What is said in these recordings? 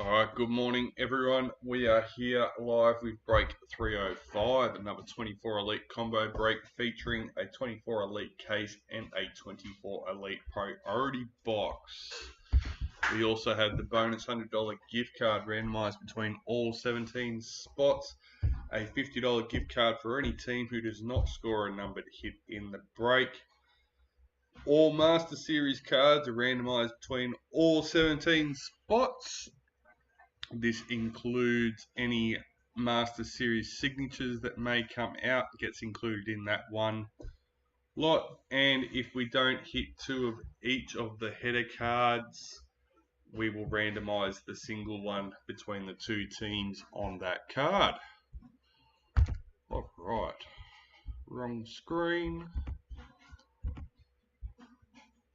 Alright, good morning everyone. We are here live with break 305, another 24 Elite combo break featuring a 24 Elite case and a 24 Elite Priority Box. We also have the bonus $100 gift card randomized between all 17 spots, a $50 gift card for any team who does not score a number to hit in the break. All Master Series cards are randomized between all 17 spots. This includes any Master Series signatures that may come out, gets included in that one lot. And if we don't hit two of each of the header cards, we will randomize the single one between the two teams on that card. All right, wrong screen.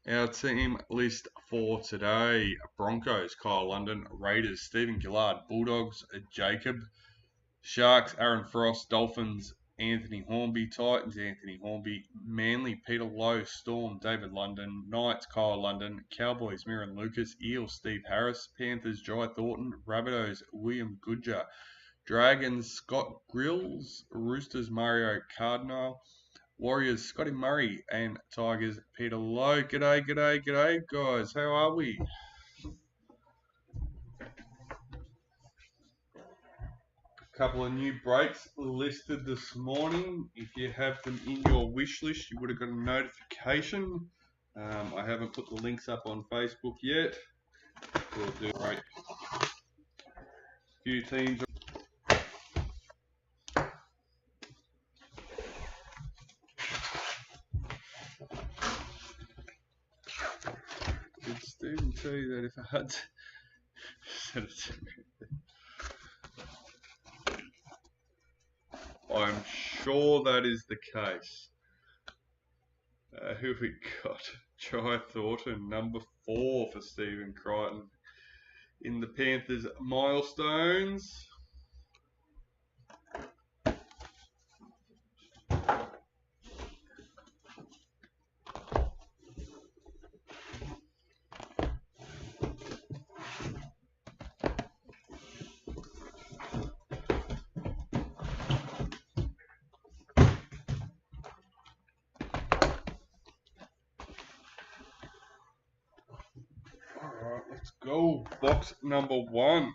Our team list for today: Broncos, Kyle London; Raiders, Stephen Gillard; Bulldogs, Jacob; Sharks, Aaron Frost; Dolphins, Anthony Hornby; Titans, Anthony Hornby; Manly, Peter Lowe; Storm, David London; Knights, Kyle London; Cowboys, Mirren Lucas; Eels, Steve Harris; Panthers, Jai Thornton; Rabbitohs, William Goodger; Dragons, Scott Grills; Roosters, Mario Cardinal; Warriors, Scotty Murray; and Tigers, Peter Lowe. G'day guys, how are we? Couple of new breaks listed this morning. If you have them in your wish list, you would have got a notification. I haven't put the links up on Facebook yet. We'll do a break. Few teams. Did Stephen tell you that if I had said it to me? I'm sure that is the case. Who have we got? Jai Thornton, number 4 for Stephen Crichton. In the Panthers milestones. Alright, let's go. Box number 1.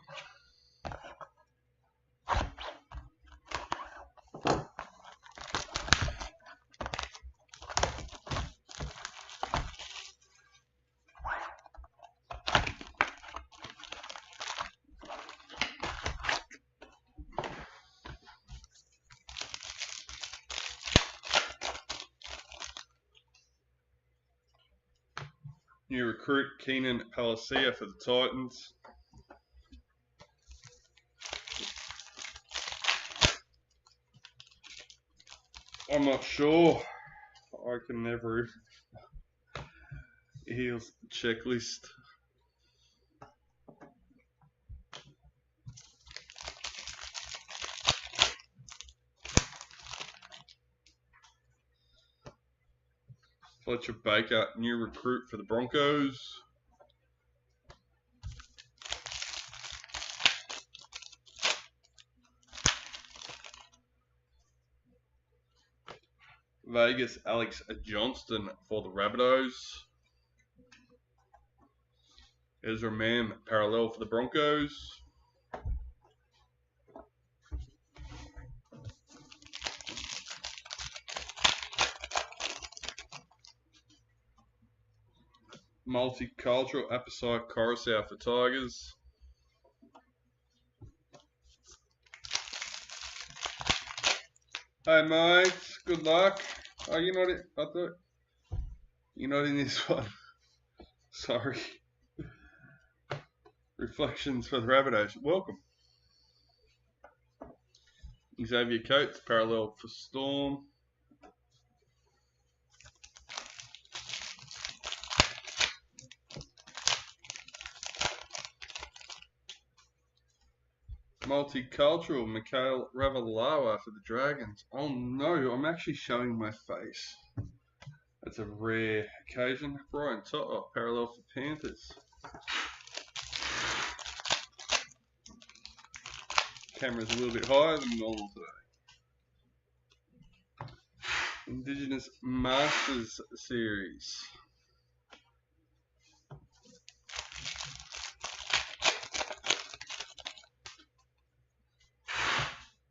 New recruit Keenan Palacia for the Titans. I'm not sure. I can never. Eels checklist. Fletcher Baker, new recruit for the Broncos. Vegas, Alex Johnston for the Rabbitohs. Ezra Mam, parallel for the Broncos. Multicultural, Apasai Coruscant for Tigers. Hey mates, good luck. Oh, you're not in, I thought you're not in this one. Sorry. Reflections for the Rabbitohs. Welcome. Xavier Coates, parallel for Storm. Multicultural, Mikhail Ravalawa for the Dragons. Oh no, I'm actually showing my face. That's a rare occasion. Brian Toto, parallel for Panthers. Camera's a little bit higher than normal today. Indigenous Masters Series.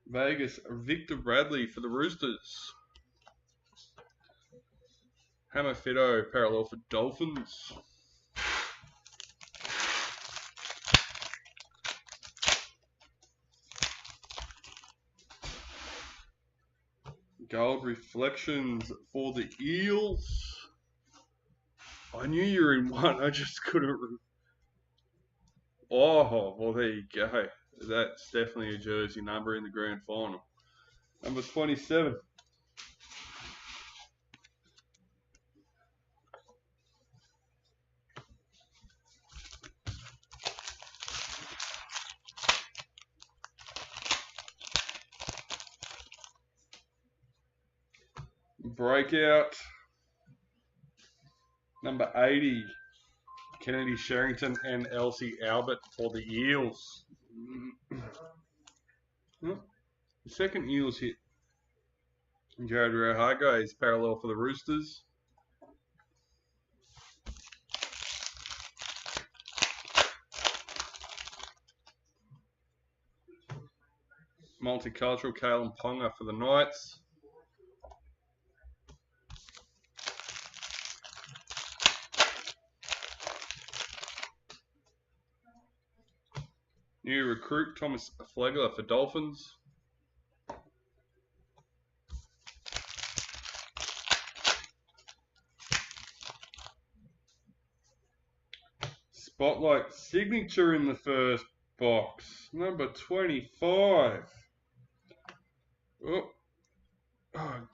Vegas, Victor Bradley for the Roosters. Hammer Fido, parallel for Dolphins. Gold Reflections for the Eels. I knew you were in one, I just couldn't. Oh, well, there you go. That's definitely a jersey number in the grand final. Number 27. Breakout. Number 80. Kennedy Sherrington and Elsie Albert for the Eels. The second Eels hit. Jared Hargraves parallel for the Roosters. Multicultural Kalen Ponga for the Knights. New recruit Thomas Flegler for Dolphins. Spotlight signature in the first box. Number 25. Oh,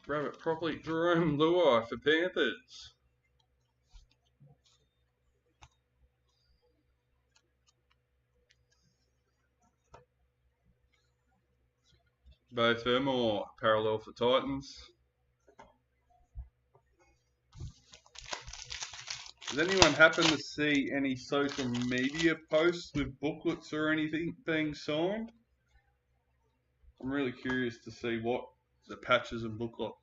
grab it properly. Jerome Luai for Panthers. Bo Fermor, parallel for Titans. Does anyone happen to see any social media posts with booklets or anything being signed? I'm really curious to see what the patches and booklets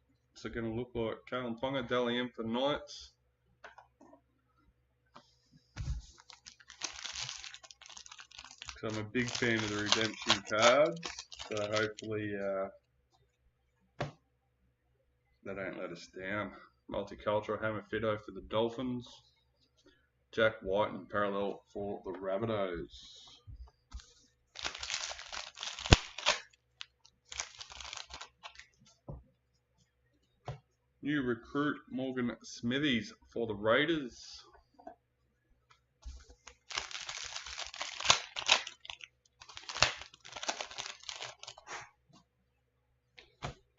are going to look like. Kalen Ponga, Dally M for Knights. So I'm a big fan of the redemption cards, so hopefully they don't let us down. Multicultural Hammer Fido for the Dolphins. Jack White and parallel for the Rabbitohs. New recruit Morgan Smithies for the Raiders.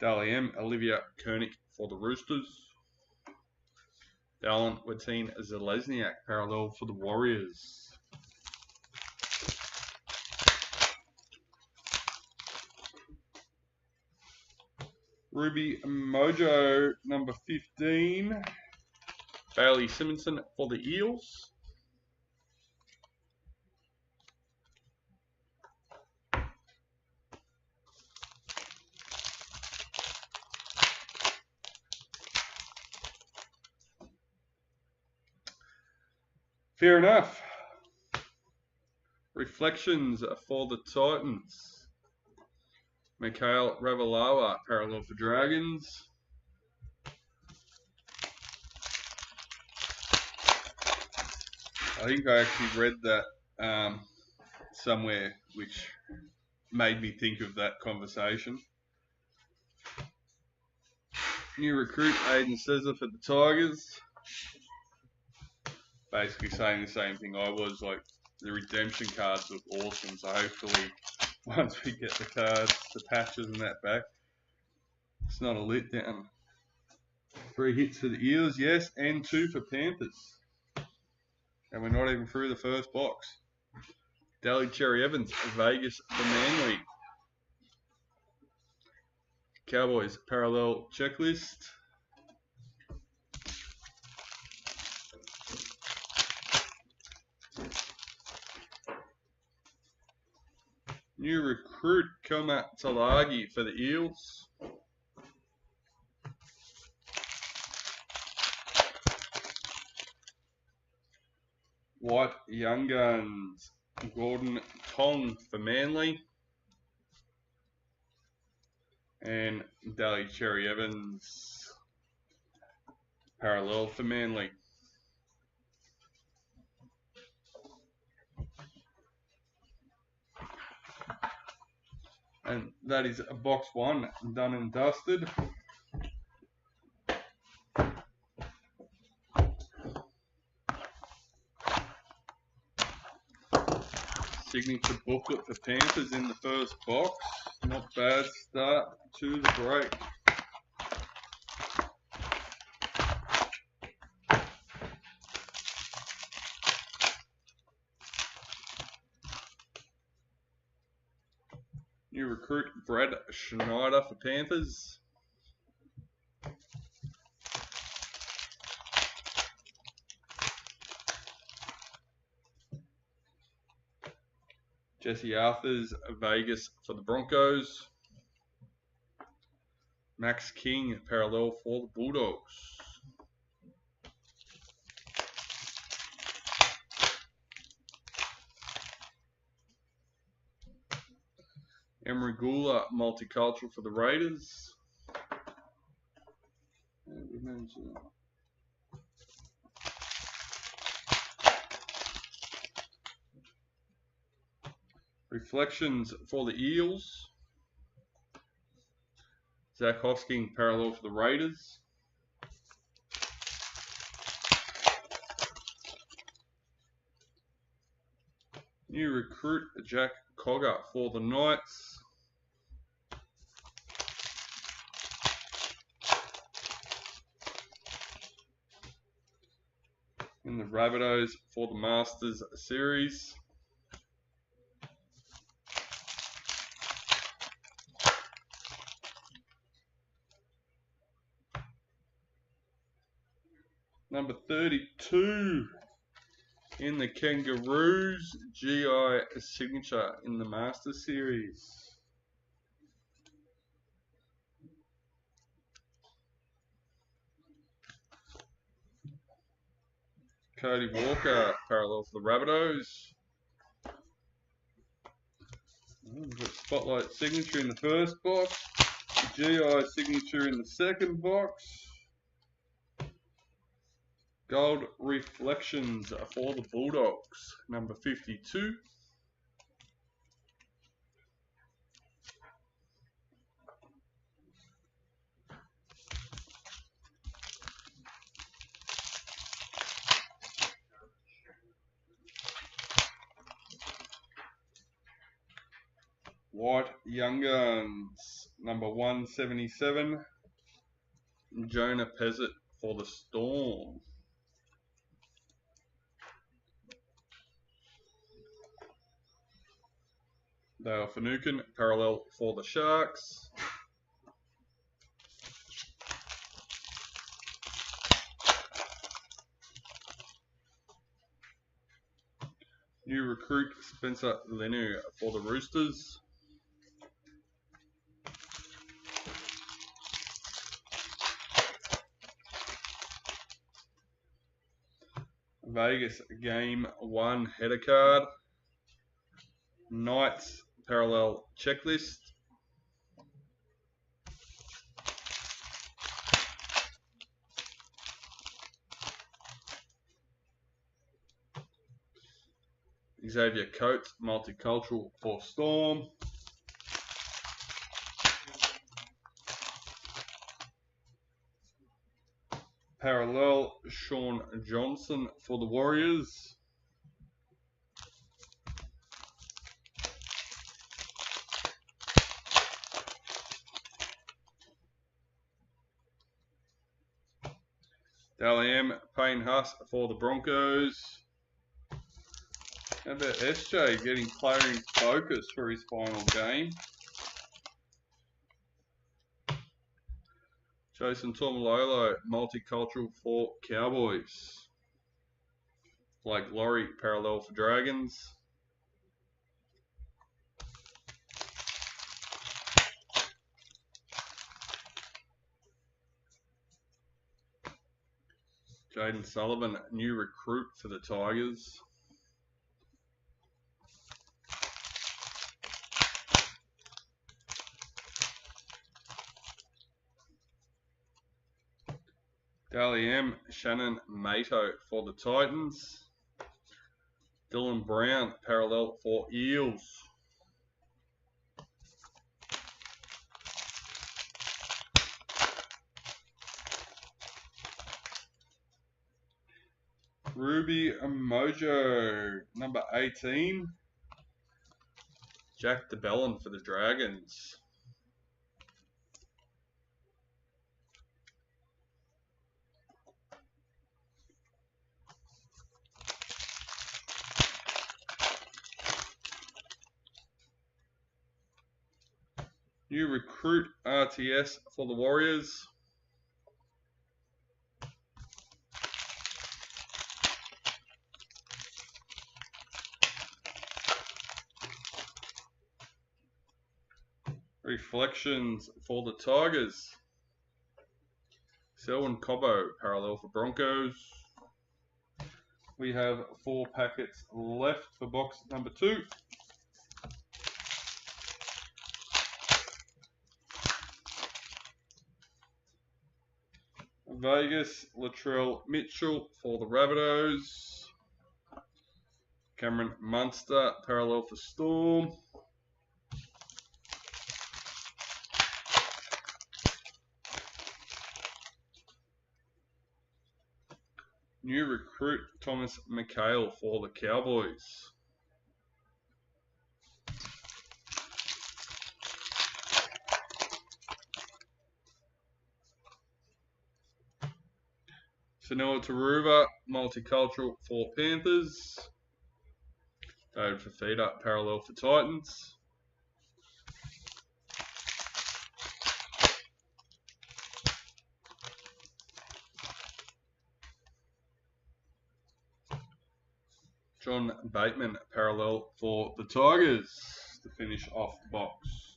Dally M, Olivia Koenig for the Roosters. Dallin Watine Zelezniak, parallel for the Warriors. Ruby Mojo, number 15. Bailey Simonson for the Eels. Fair enough. Reflections for the Titans. Mikhail Ravalawa, parallel for Dragons. I think I actually read that somewhere, which made me think of that conversation. New recruit Aiden Cesar for the Tigers. Basically saying the same thing I was, like the redemption cards look awesome, so hopefully once we get the cards, the patches and that back, it's not a letdown. 3 hits for the Eels, yes, and 2 for Panthers. And we're not even through the first box. Daly Cherry Evans, Vegas for Manly. Cowboys parallel checklist. New recruit Kilmat Talagi for the Eels. White Young Guns Gordon Tong for Manly. And Daly Cherry Evans parallel for Manly. And that is box 1 done and dusted. Signature booklet for Panthers in the first box. Not bad start to the break. New recruit Brad Schneider for Panthers. Jesse Arthurs Vegas for the Broncos. Max King parallel for the Bulldogs. Emery Gula multicultural for the Raiders. Reflections for the Eels. Zach Hosking parallel for the Raiders. New recruit Jack Cogger for the Knights. And the Rabbitohs for the Masters Series. Number 32 in the Kangaroos GI signature in the Master Series. Cody Walker parallel for the Rabbitohs. We've got Spotlight signature in the first box. GI signature in the second box. Gold Reflections for the Bulldogs, number 52. White Young Guns, number 177. Jonah Pezzett for the Storm. Dale Finucane, parallel for the Sharks. New recruit Spencer Lenu for the Roosters. Vegas Game 1 header card. Knights parallel checklist. Xavier Coates multicultural for Storm. Parallel Sean Johnson for the Warriors. Dally M Payne Huss for the Broncos. How about SJ getting player in focus for his final game? Jason Tomalolo, multicultural for Cowboys. Blake Laurie, parallel for Dragons. Jaden Sullivan, new recruit for the Tigers. Dally M, Shannon Mato for the Titans. Dylan Brown, parallel for Eels. Ruby Mojo, number 18. Jack DeBellin for the Dragons. New recruit RTS for the Warriors. Reflections for the Tigers. Selwyn Cobbo, parallel for Broncos. We have 4 packets left for box number 2. Vegas, Latrell Mitchell for the Rabbitohs. Cameron Munster, parallel for Storm. New recruit Thomas McHale for the Cowboys. Sanoa Taruva, multicultural for Panthers. David Fafita, parallel for Titans. John Bateman, parallel for the Tigers to finish off the box.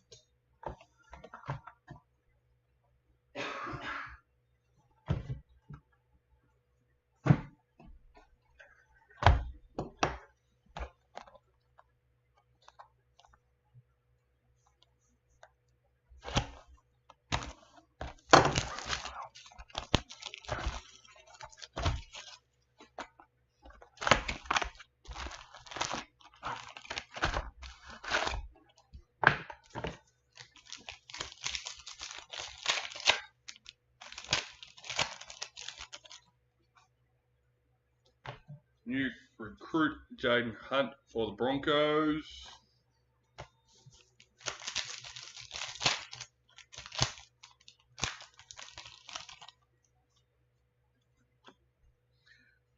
New recruit Jaden Hunt for the Broncos.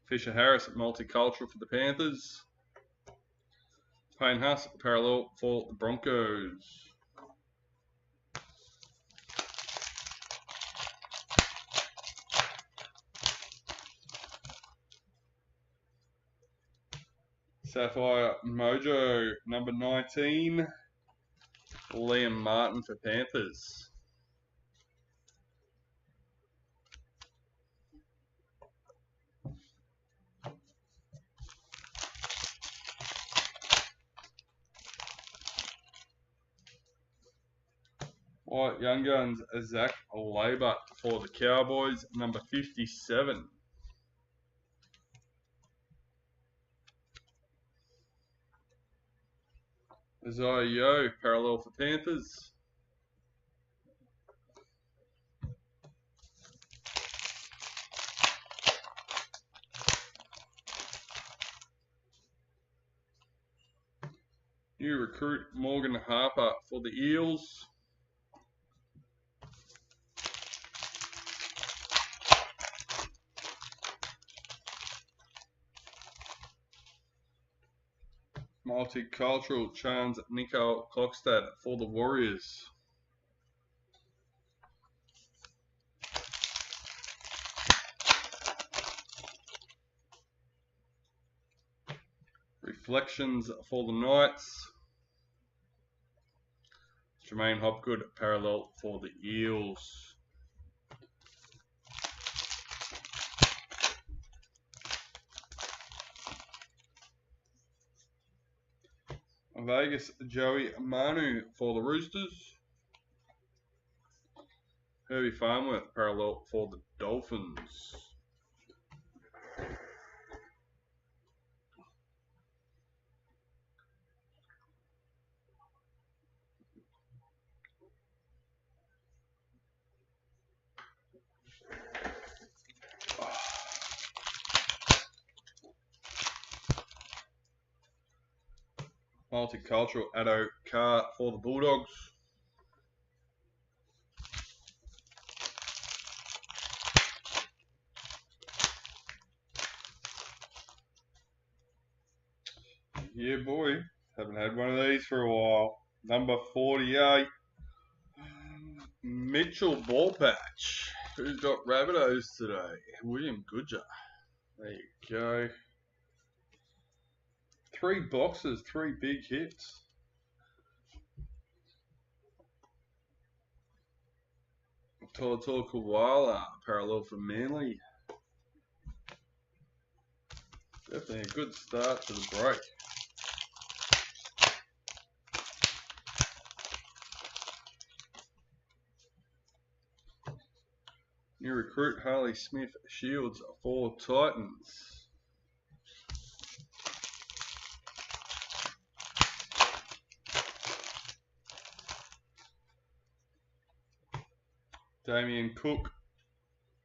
Fisher Harris, multicultural for the Panthers. Payne Huss, parallel for the Broncos. Sapphire Mojo, number 19. Liam Martin for Panthers. White Young Guns, Zach Labour for the Cowboys, number 57. Isaiah Yeo, parallel for Panthers. New recruit Morgan Harper for the Eels. Multicultural Chance Nico Klokstad for the Warriors. Reflections for the Knights. Jermaine Hopgood, parallel for the Eels. Vegas, Joey Manu for the Roosters. Herbie Farnworth, parallel for the Dolphins. Multicultural Addo Carr for the Bulldogs. Yeah, boy. Haven't had one of these for a while. Number 48. Mitchell Ballpatch. Who's got Rabbitohs today? William Goodger. There you go. 3 boxes, 3 big hits. Toa Koala, parallel for Manly. Definitely a good start to the break. New recruit Harley Smith Shields for Titans. Damien Cook,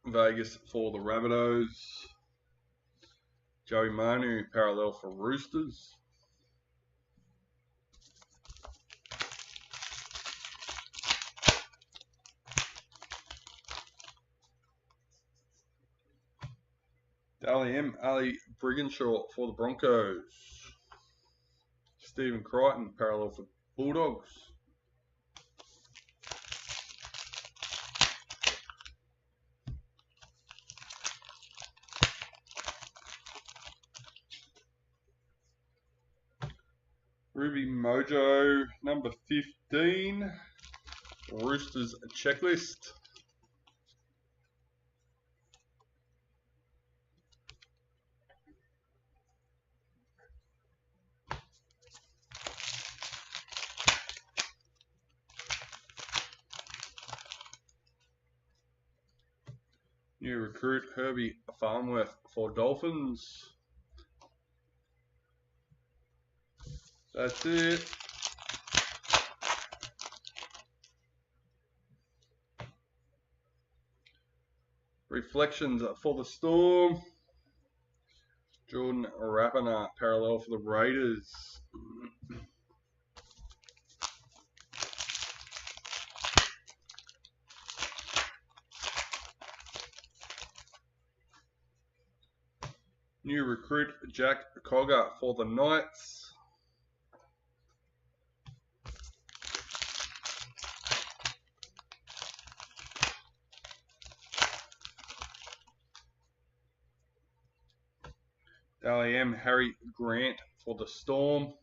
Vegas for the Rabbitohs. Joey Manu, parallel for Roosters. Dally M. Ali Brigginshaw for the Broncos. Stephen Crichton, parallel for Bulldogs. Ruby Mojo, number 15. Roosters checklist. New recruit Herbie Farnworth for Dolphins. That's it. Reflections for the Storm. Jordan Rapana, parallel for the Raiders. New recruit Jack Cogger for the Knights. Dally M. Harry Grant for the Storm.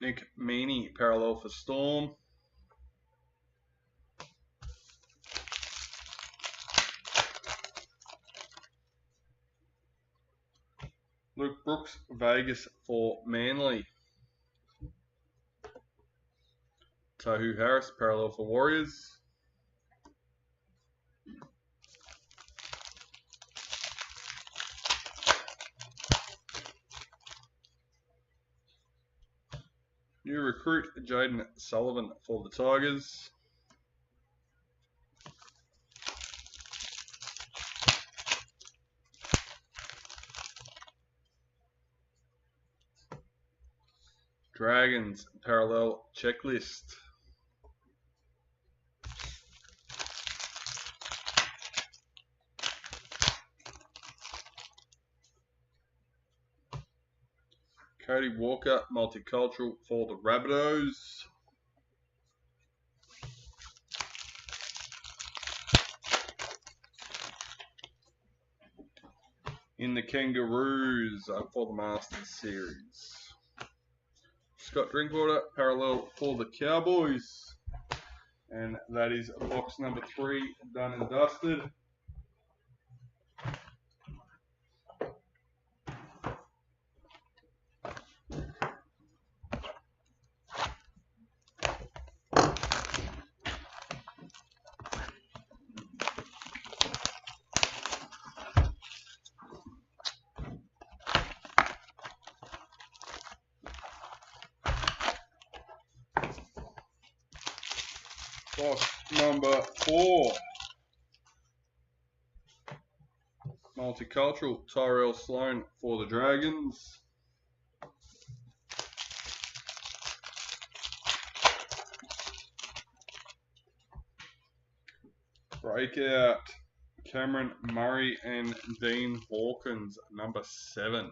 Nick Meaney, parallel for Storm. Luke Brooks, Vegas for Manly. Tohu Harris, parallel for Warriors. New recruit Jaden Sullivan for the Tigers. Dragons parallel checklist. Cody Walker, multicultural for the Rabbitohs. In the Kangaroos for the Masters Series. Scott Drinkwater, parallel for the Cowboys. And that is box number 3 done and dusted. Box number 4. Multicultural, Tyrell Sloan for the Dragons. Breakout, Cameron Murray and Dean Hawkins, number 7.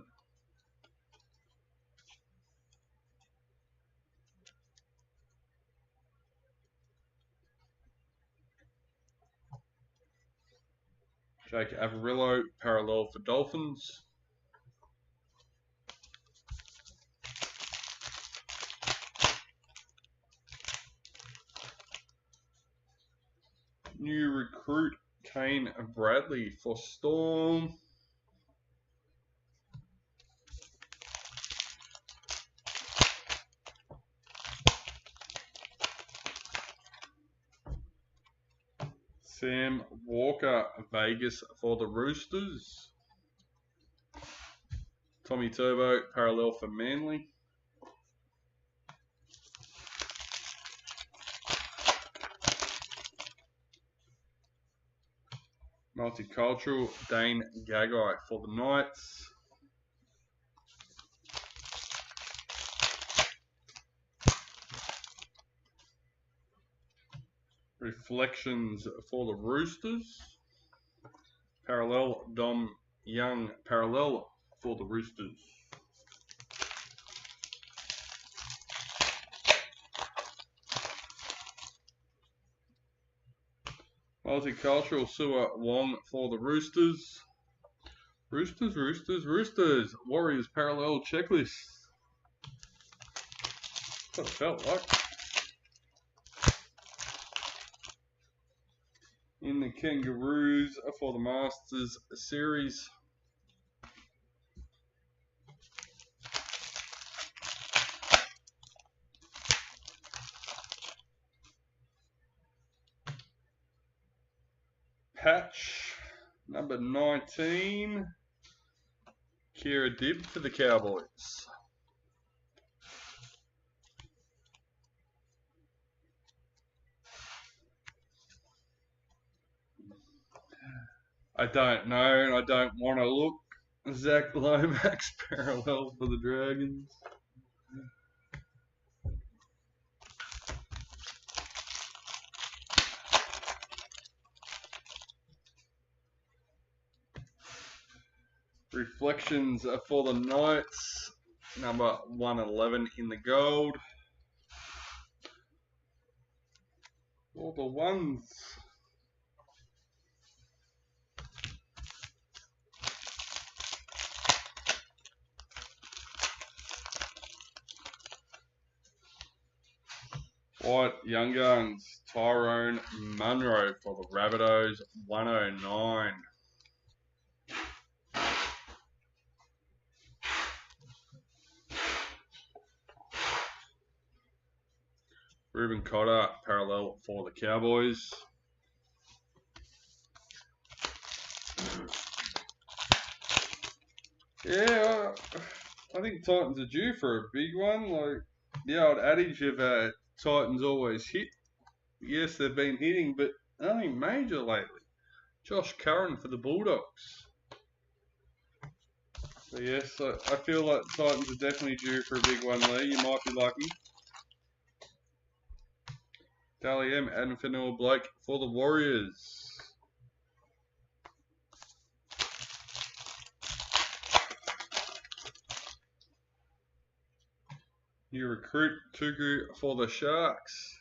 Jake Averillo, parallel for Dolphins. New recruit, Kane Bradley for Storm. Sam Walker, Vegas for the Roosters. Tommy Turbo, parallel for Manly. Multicultural, Dane Gagai for the Knights. Reflections for the Roosters. Parallel, Dom Young, parallel for the Roosters. Multicultural, Sua Wong for the Roosters. Roosters, Roosters, Roosters. Warriors parallel checklist. That's what it felt like. In the Kangaroos for the Masters series. Patch, number 19. Kira Dibb for the Cowboys. I don't know, and I don't want to look. Zach Lomax, parallel for the Dragons. Reflections for the Knights, number 111 in the gold. All the ones. White Young Guns, Tyrone Munro for the Rabbitohs, 109. Ruben Cotter, parallel for the Cowboys. Yeah, I think Titans are due for a big one. Like the old adage of Titans always hit. Yes, they've been hitting, but nothing major lately. Josh Curran for the Bulldogs. So yes, I feel like Titans are definitely due for a big one, Lee. You might be lucky. Dally M, Adam Fanua Blake for the Warriors. New recruit, Tugu for the Sharks.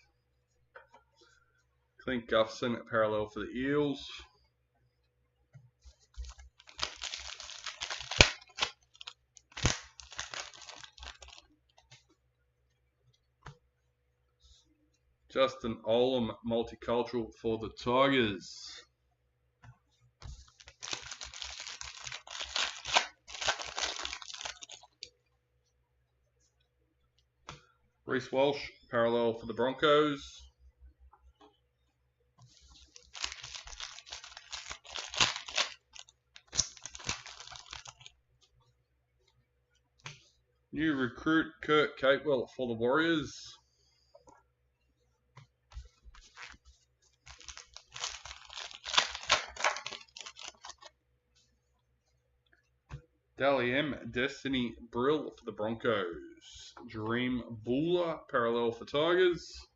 Clint Gufson, parallel for the Eels. Justin Olam, multicultural for the Tigers. Reece Walsh, parallel for the Broncos. New recruit Kurt Capewell for the Warriors. Dally M, Destiny Brill for the Broncos. Dream Buller, parallel for Tigers.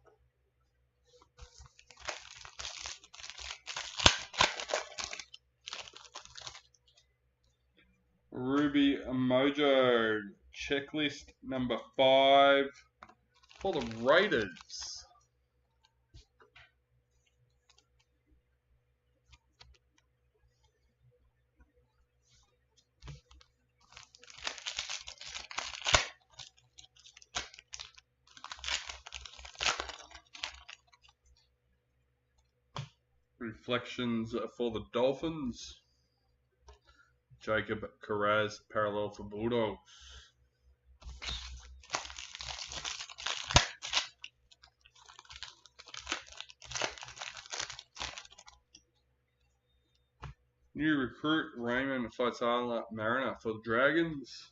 Ruby Mojo, checklist number 5 for the Raiders. Reflections for the Dolphins. Jacob Carraz, parallel for Bulldogs. New recruit Raymond Faitala Mariner for the Dragons.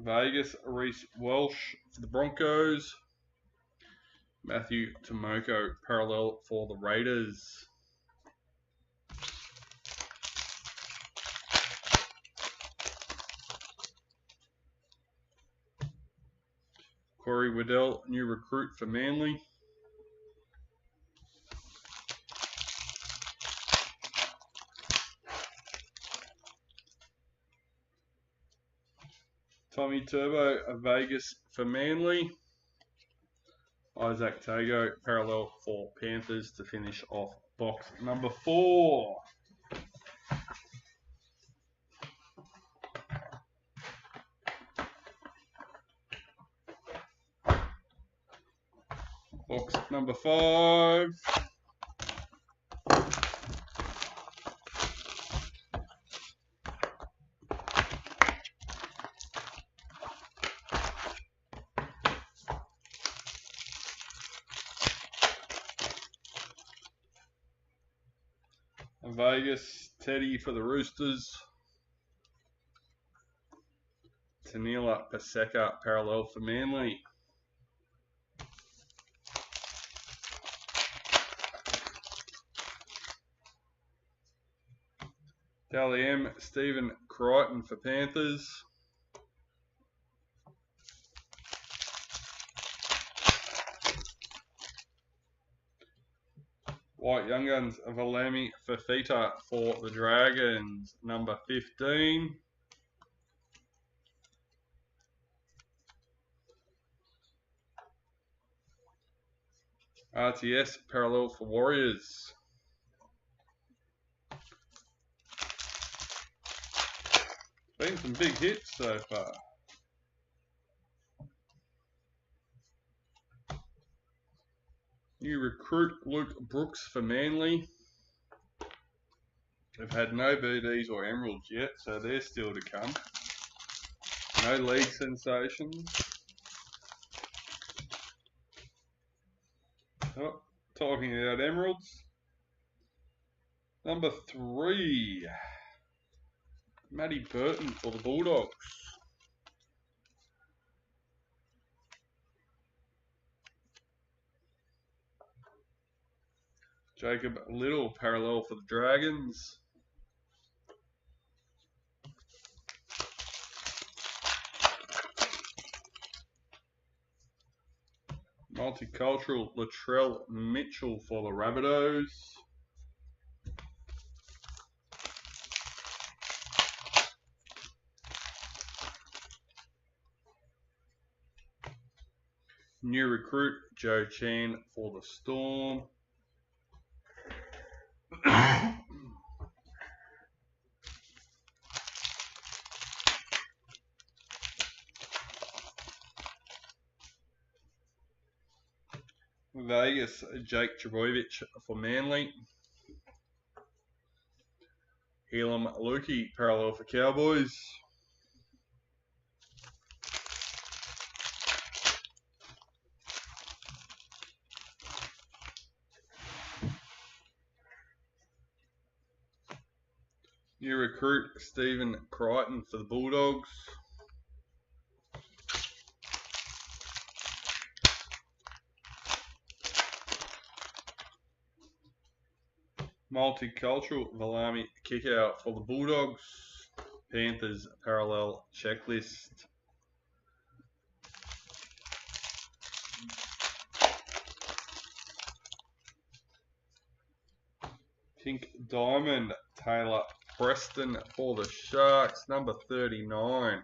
Vegas Reece Welsh for the Broncos. Matthew Tomoko, parallel for the Raiders. Corey Waddell, new recruit for Manly. Tommy Turbo, Vegas for Manly. Isaac Tago, parallel for Panthers to finish off box number 4. Box number 5. Vegas, Teddy for the Roosters. Tanila Paseka, parallel for Manly. Dally M, Stephen Crichton for Panthers. White Young Guns, Valami Fafita for the Dragons, number 15. RTS, parallel for Warriors. Been some big hits so far. New recruit Luke Brooks for Manly. They've had no BDs or Emeralds yet, so they're still to come. No league sensations. Oh, talking about Emeralds. Number 3, Matty Burton for the Bulldogs. Jacob Little, parallel for the Dragons. Multicultural Latrell Mitchell for the Rabbitohs. New recruit Joe Chan for the Storm. Vegas, Jake Trbojevic for Manly. Elam Lukey, parallel for Cowboys. New recruit, Stephen Crichton for the Bulldogs. Multicultural, Valami Kickout for the Bulldogs. Panthers, parallel checklist. Pink Diamond, Taylor Preston for the Sharks, number 39.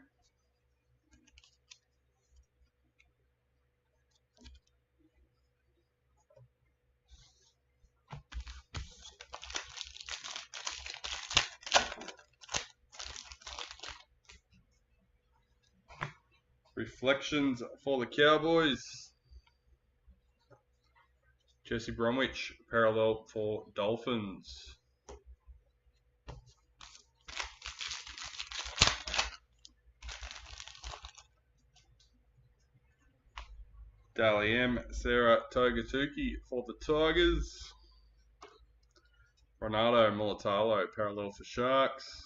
Reflections for the Cowboys. Jesse Bromwich, parallel for Dolphins. Dally M, Sarah Togatuki for the Tigers. Ronaldo Mulatalo, parallel for Sharks.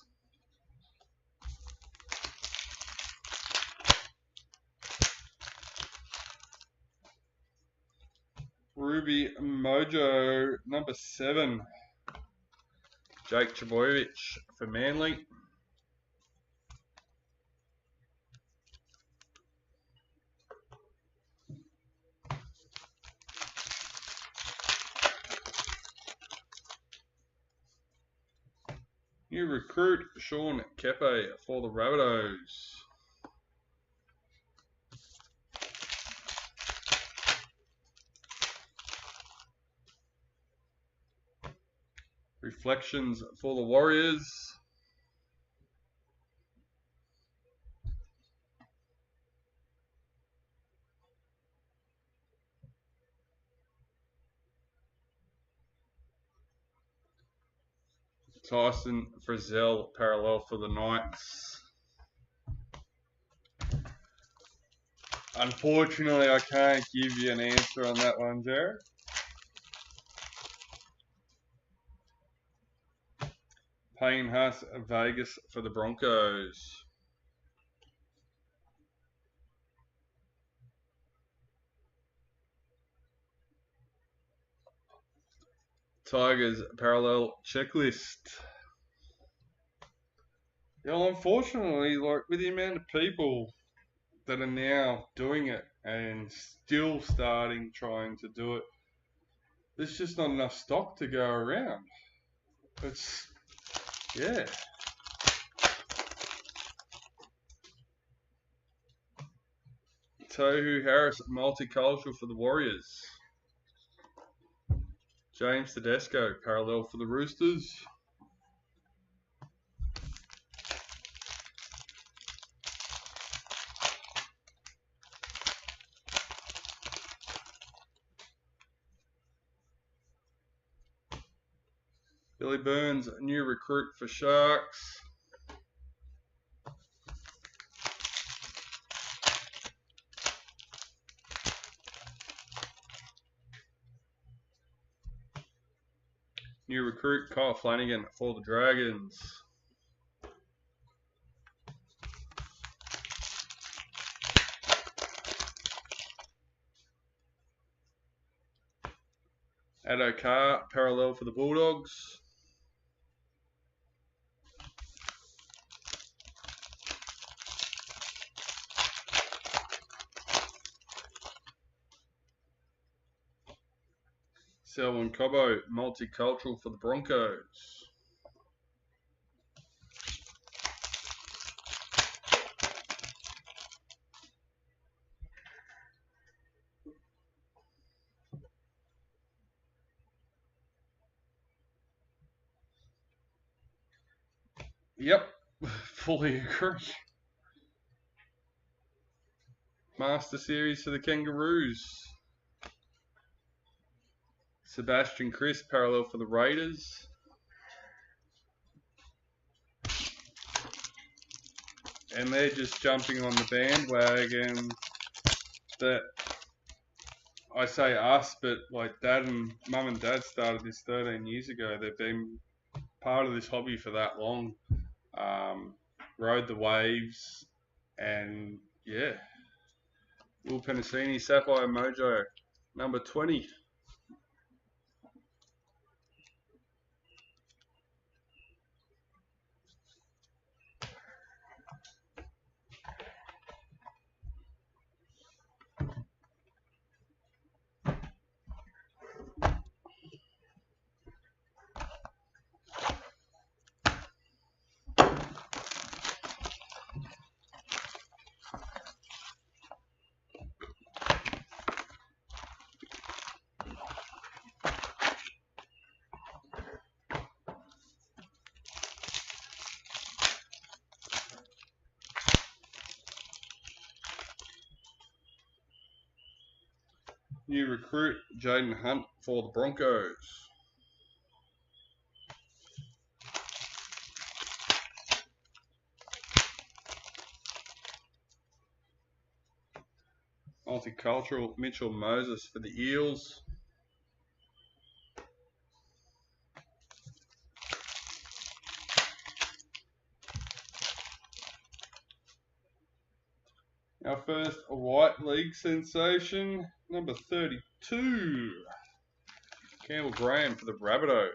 Ruby Mojo, number 7. Jake Trbojevic for Manly. New recruit, Sean Kepe for the Rabbitohs. Reflections for the Warriors. Tyson Frizzell, parallel for the Knights. Unfortunately, I can't give you an answer on that one, Jared. Payne Haas, Vegas for the Broncos. Tigers, parallel checklist. Yeah, well, unfortunately, like with the amount of people that are now doing it and still trying to do it, there's just not enough stock to go around. It's, yeah. Tohu Harris, multicultural for the Warriors. James Tedesco, parallel for the Roosters. Billy Burns, new recruit for Sharks. New recruit Kyle Flanagan for the Dragons. Addo Carr, parallel for the Bulldogs. Selwyn Cobbo, multicultural for the Broncos. Yep, fully agree. Master Series for the Kangaroos. Sebastian Chris, parallel for the Raiders. And they're just jumping on the bandwagon that I say us, but like Mum and Dad started this 13 years ago. They've been part of this hobby for that long. Rode the waves, and yeah. Will Penasini, Sapphire Mojo, number 20. New recruit, Jaden Hunt for the Broncos. Multicultural, Mitchell Moses for the Eels. Our first White League sensation, number 32. Campbell Graham for the Rabbitohs.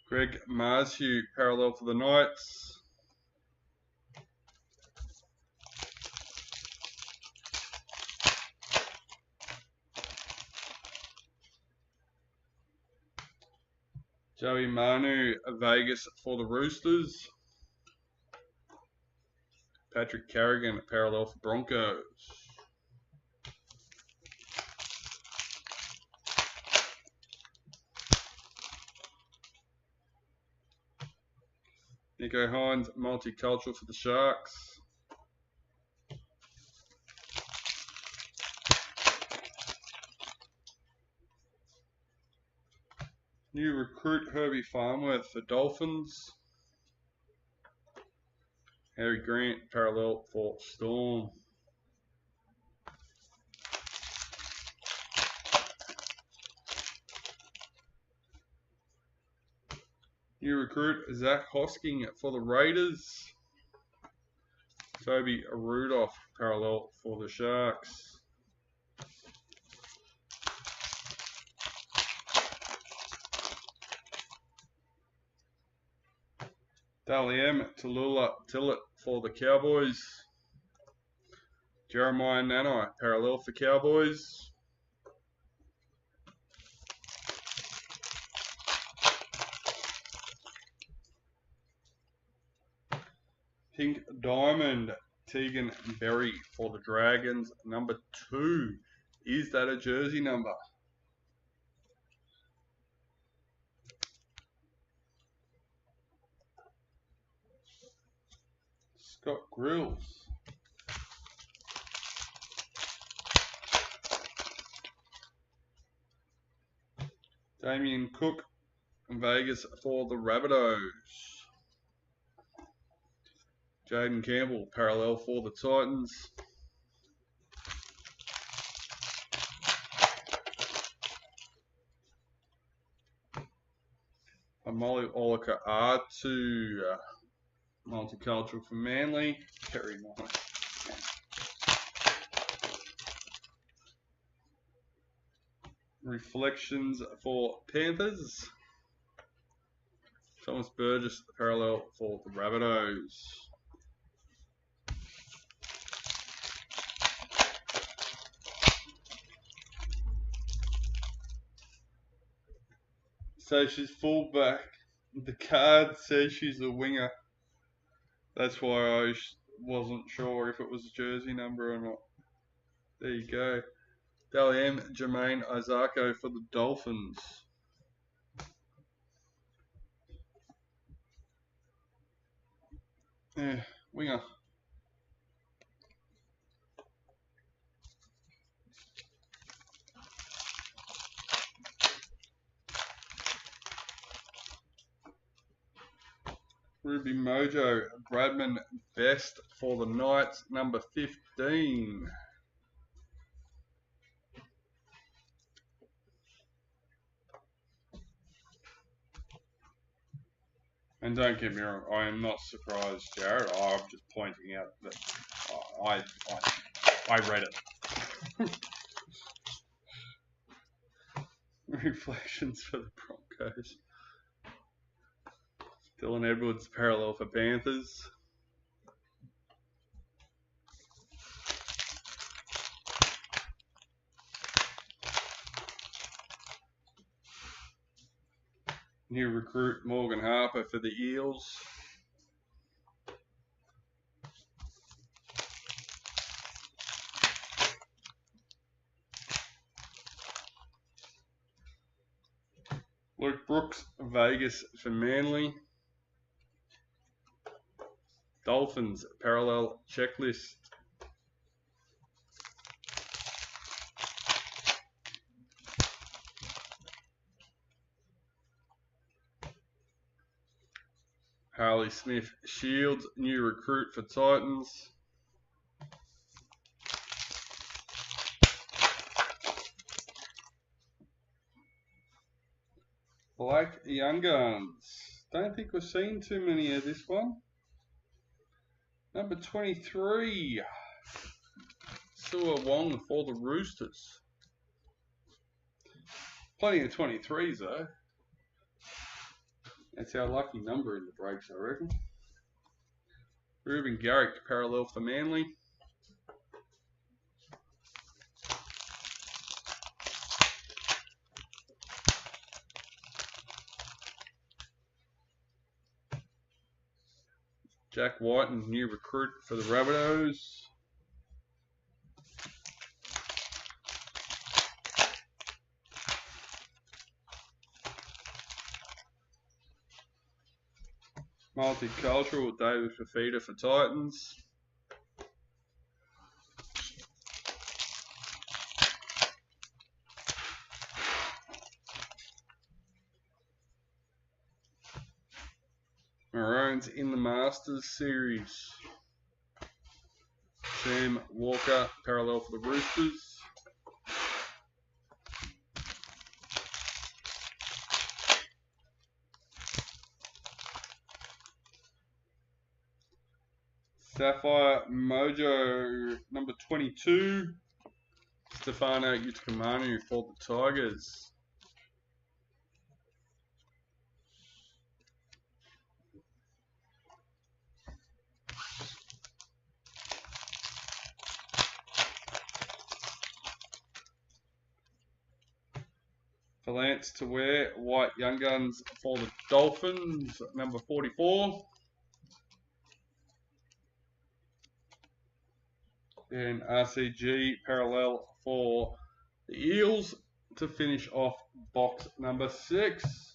Greg Marshew, parallel for the Knights. Joey Manu, Vegas for the Roosters. Patrick Carrigan, parallel for Broncos. Nico Hines, multicultural for the Sharks. New recruit, Herbie Farnworth for Dolphins. Harry Grant, parallel for Storm. New recruit, Zach Hosking for the Raiders. Toby Rudolph, parallel for the Sharks. Daliam Tallulah Tillett for the Cowboys. Jeremiah Nanai, parallel for Cowboys. Pink Diamond, Tegan Berry for the Dragons, number 2. Is that a jersey number? Scott Grills. Damien Cook, Vegas for the Rabbitohs. Jaden Campbell, parallel for the Titans. Molly Olika R2, multicultural for Manly. Very nice. Reflections for Panthers. Thomas Burgess, parallel for the Rabbitohs. So she's fullback. The card says she's a winger. That's why I wasn't sure if it was a jersey number or not. There you go. Daliam Jermaine Isako for the Dolphins. Yeah, Winger. Ruby Mojo, Bradman Best for the Knights, number 15. And don't get me wrong, I am not surprised, Jared. I'm just pointing out that I read it. Reflections for the Broncos. Dylan Edwards, parallel for Panthers. New recruit Morgan Harper for the Eels. Luke Brooks, Vegas for Manly. Dolphins, parallel checklist. Harley Smith Shields, new recruit for Titans. Black Young Guns. Don't think we've seen too many of this one. Number 23. Sua Wong for the Roosters. Plenty of 23s though. That's our lucky number in the breaks, I reckon. Ruben Garrick, parallel for Manly. Jack Whiten, new recruit for the Rabbitohs. Multicultural, David Fafita for Titans. Maroons in the Masters series. Sam Walker, parallel for the Roosters. Sapphire Mojo, number 22. Stefano Utokumanu for the Tigers. Valance to wear, White Young Guns for the Dolphins, number 44. And RCG parallel for the Eels to finish off box number 6.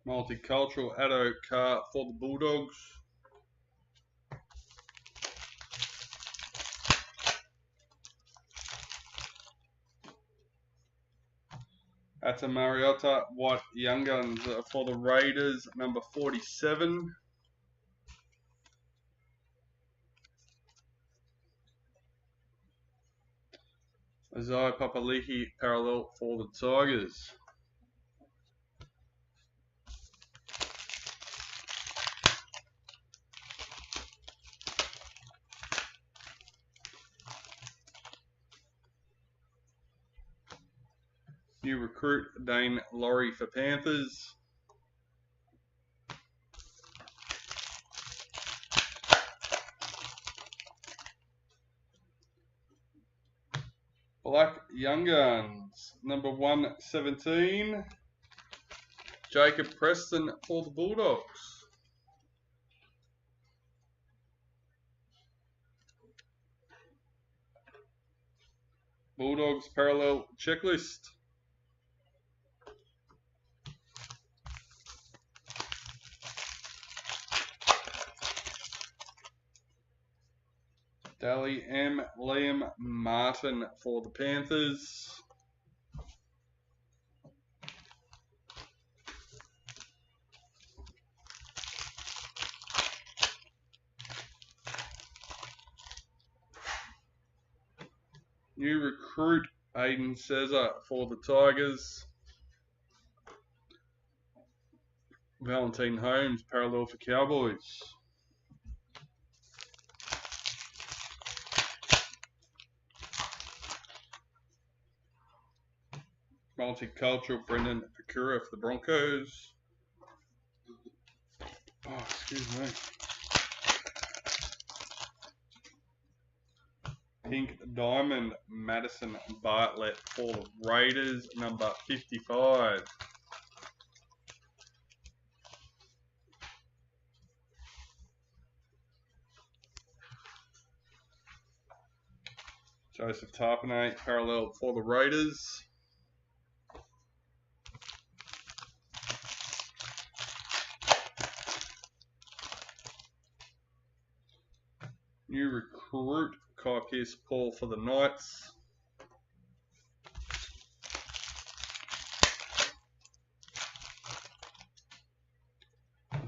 Multicultural Addo Car for the Bulldogs. Ata Mariota, White Young Guns for the Raiders, number 47. Isaiah Papali'i, parallel for the Tigers. New recruit Dane Laurie for Panthers. Black Young Guns, number 117, Jacob Preston for the Bulldogs. Bulldogs parallel checklist. Dally M. Liam Martin for the Panthers. New recruit Aiden Cesar for the Tigers. Valentine Holmes parallel for Cowboys. Multicultural Brendan Pecura for the Broncos. Oh, excuse me. Pink Diamond Madison Bartlett for the Raiders, number 55. Joseph Tarpanay parallel for the Raiders. New recruit Kai Pearce Paul for the Knights.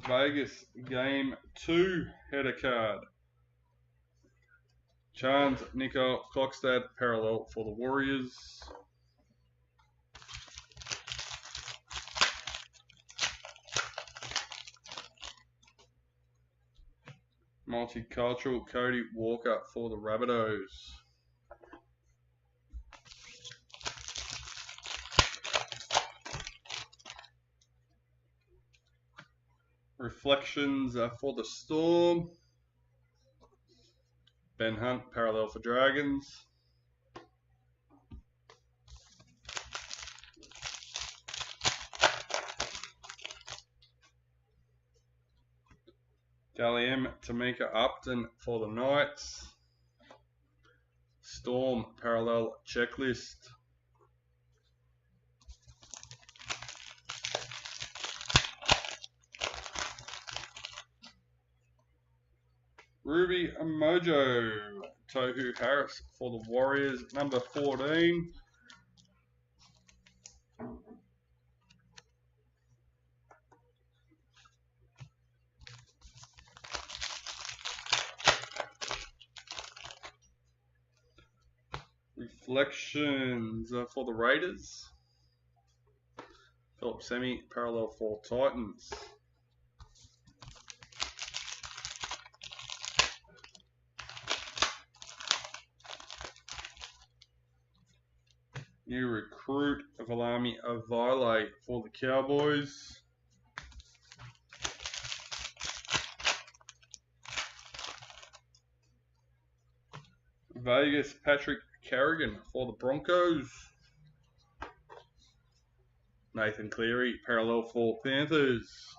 Vegas Game 2 header card. Chance Nico Klokstad parallel for the Warriors. Multicultural Cody Walker for the Rabbitohs. Reflections for the Storm. Ben Hunt parallel for Dragons. Dally M. Tamika Upton for the Knights. Storm parallel checklist. Ruby Mojo Tohu Harris for the Warriors, number 14. Reflections for the Raiders. Philip Semi parallel for Titans. New recruit Valami Avile for the Cowboys. Vegas Patrick Carrigan for the Broncos. Nathan Cleary parallel for Panthers.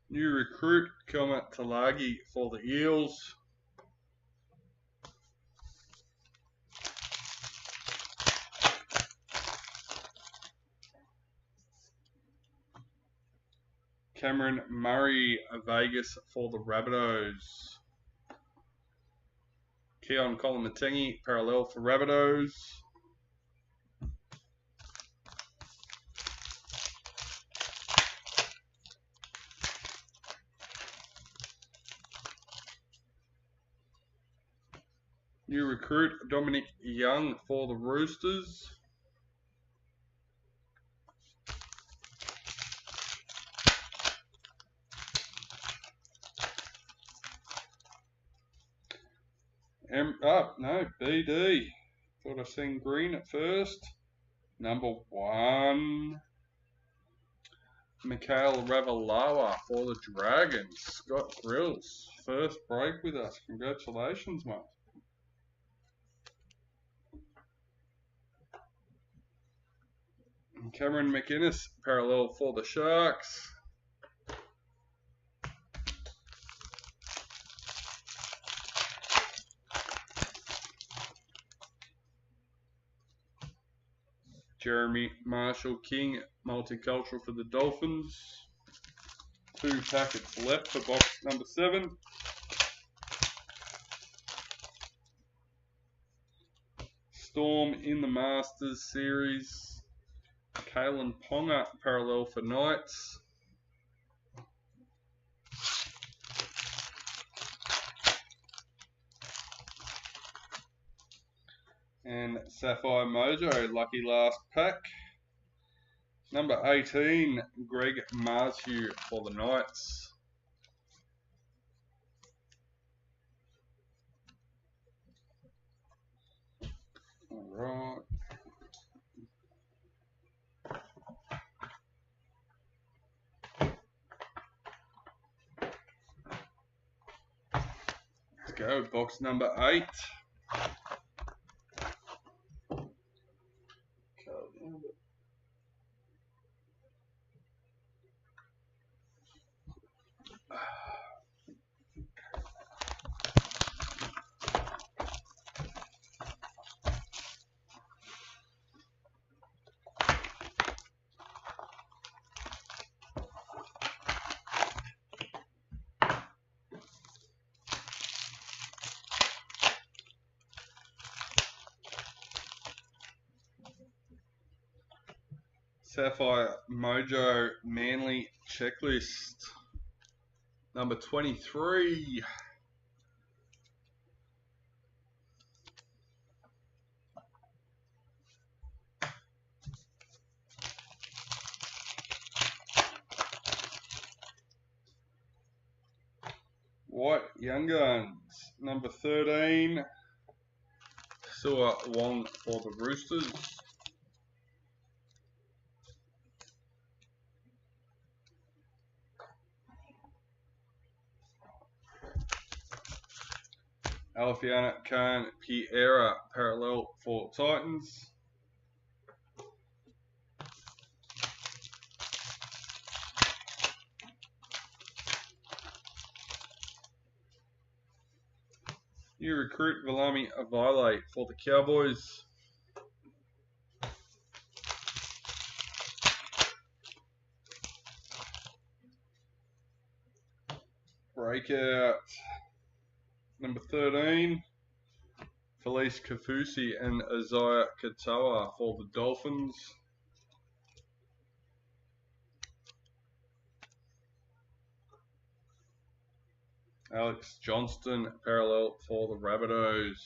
New recruit Kelma Talagi for the Eels. Cameron Murray Vegas for the Rabbitohs. Keon Kolomatangi parallel for Rabbitohs. New recruit Dominic Young for the Roosters. BD. Thought I seen green at first. Number 1. Mikhail Ravalawa for the Dragons. Scott Grills, first break with us. Congratulations, mate. Cameron McInnes, parallel for the Sharks. Jeremy Marshall King, multicultural for the Dolphins. 2 packets left for box number 7. Storm in the Masters series. Kalen Ponga, parallel for Knights. And Sapphire Mojo, lucky last pack. Number 18, Greg Marzhew for the Knights. All right. Let's go, box number 8. Sapphire Mojo Manly Checklist. Number 23. White Young Guns. Number 13. Sua Wong for the Roosters. Alfiana Khan Piera, parallel for Titans. New recruit Valami Avile for the Cowboys. Breakout. Number 13. Felice Kafusi and Isaiah Katoa for the Dolphins. Alex Johnston, parallel for the Rabbitohs.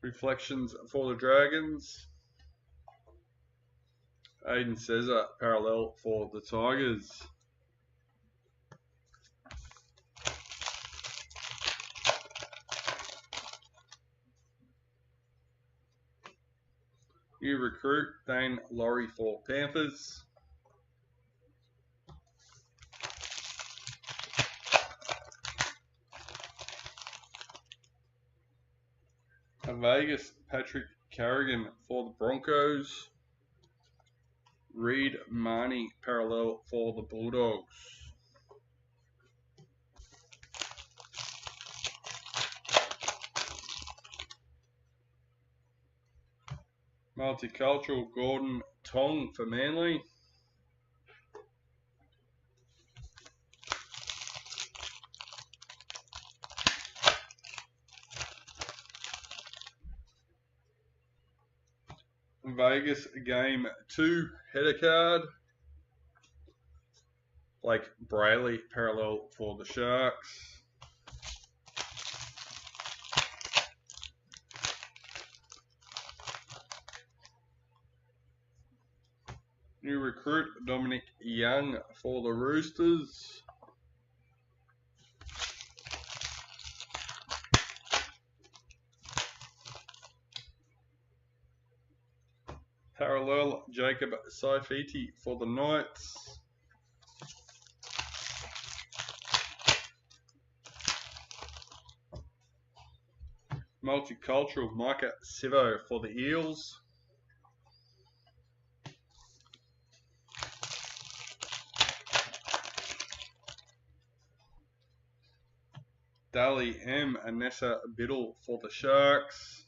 Reflections for the Dragons. Aiden Cesar, parallel for the Tigers. New recruit Dane Laurie for Panthers. Vegas Patrick Carrigan for the Broncos. Reed Marnie, parallel for the Bulldogs. Multicultural Gordon Tong for Manly. Vegas Game 2 header card. Blake Brayley, parallel for the Sharks. New recruit Dominic Young for the Roosters. Parallel Jacob Saifiti for the Knights. Multicultural Micah Sivo for the Eels. Dali M. Anessa Biddle for the Sharks.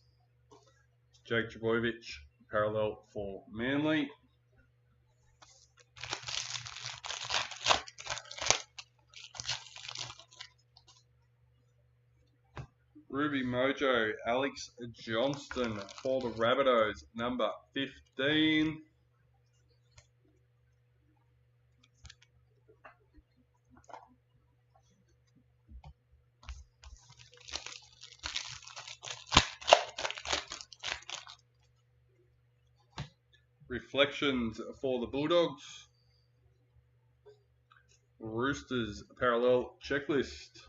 Jake Trbojevic, parallel for Manly. Ruby Mojo, Alex Johnston for the Rabbitohs, number 15. Reflections for the Bulldogs. Roosters, parallel checklist.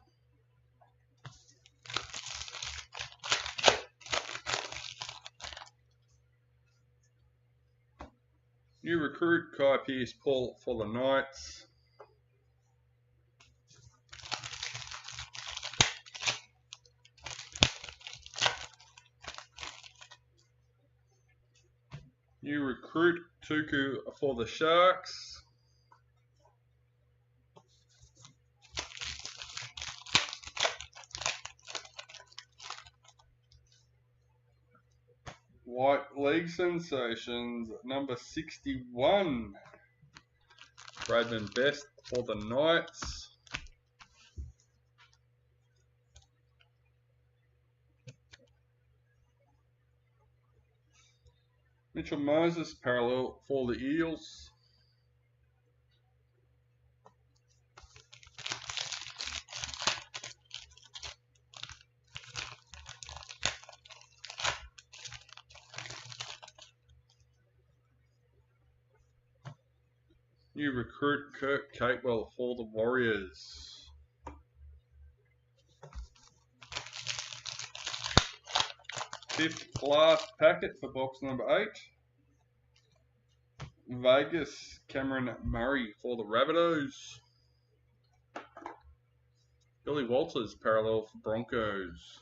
New recruit, Kai Pearce-Paul for the Knights. New recruit, Tuku for the Sharks. White League Sensations, number 61. Bradman Best for the Knights. Mitchell Moses, parallel for the Eels. New recruit, Kirk Catewell for the Warriors. Fifth last packet for box number 8. Vegas, Cameron Murray for the Rabbitohs. Billy Walters, parallel for Broncos.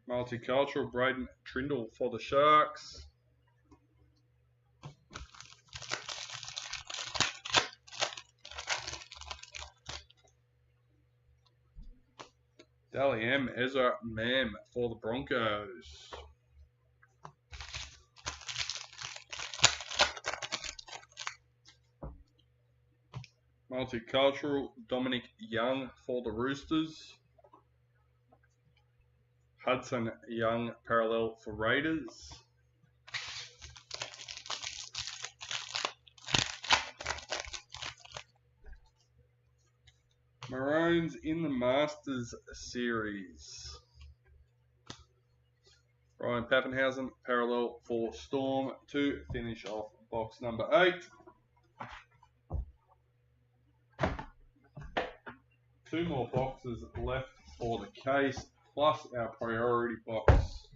Multicultural, Braden Trindle for the Sharks. Dally M. Ezra Mam for the Broncos. Multicultural, Dominic Young for the Roosters. Hudson Young, parallel for Raiders. Maroons in the Masters Series. Ryan Pappenhausen, parallel for Storm to finish off box number 8. 2 more boxes left for the case, plus our priority box,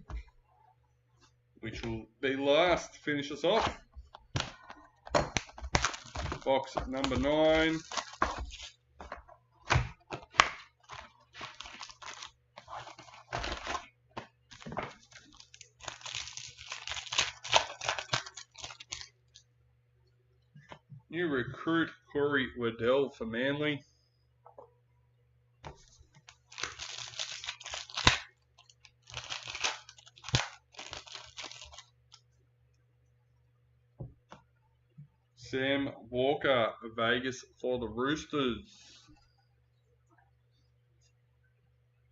which will be last to finish us off. Box number 9. New recruit, Corey Waddell for Manly. Sam Walker, Vegas for the Roosters.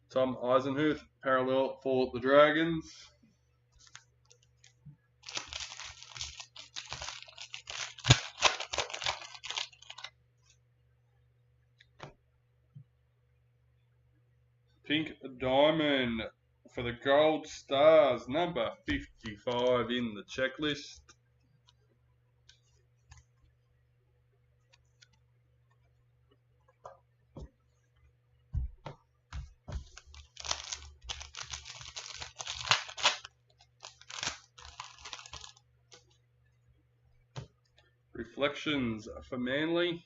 Tom Eisenhuth, parallel for the Dragons. Pink Diamond for the Gold Stars, number 55 in the checklist. Reflections for Manly.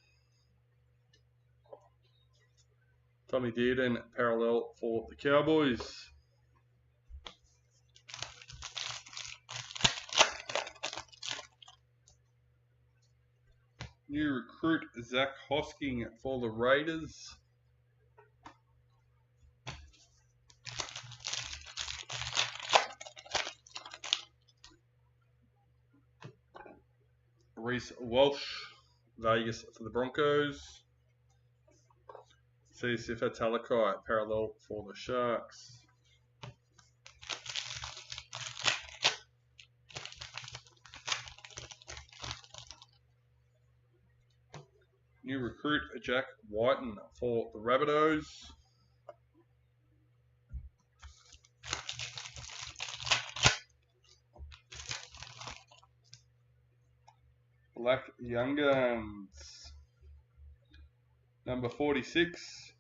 Tommy Dearden parallel for the Cowboys. New recruit Zach Hosking for the Raiders. Reece Walsh, Vegas for the Broncos. Sifa Talakai parallel for the Sharks. New recruit Jack Whiten for the Rabbitohs. Black Young Guns. Number 46.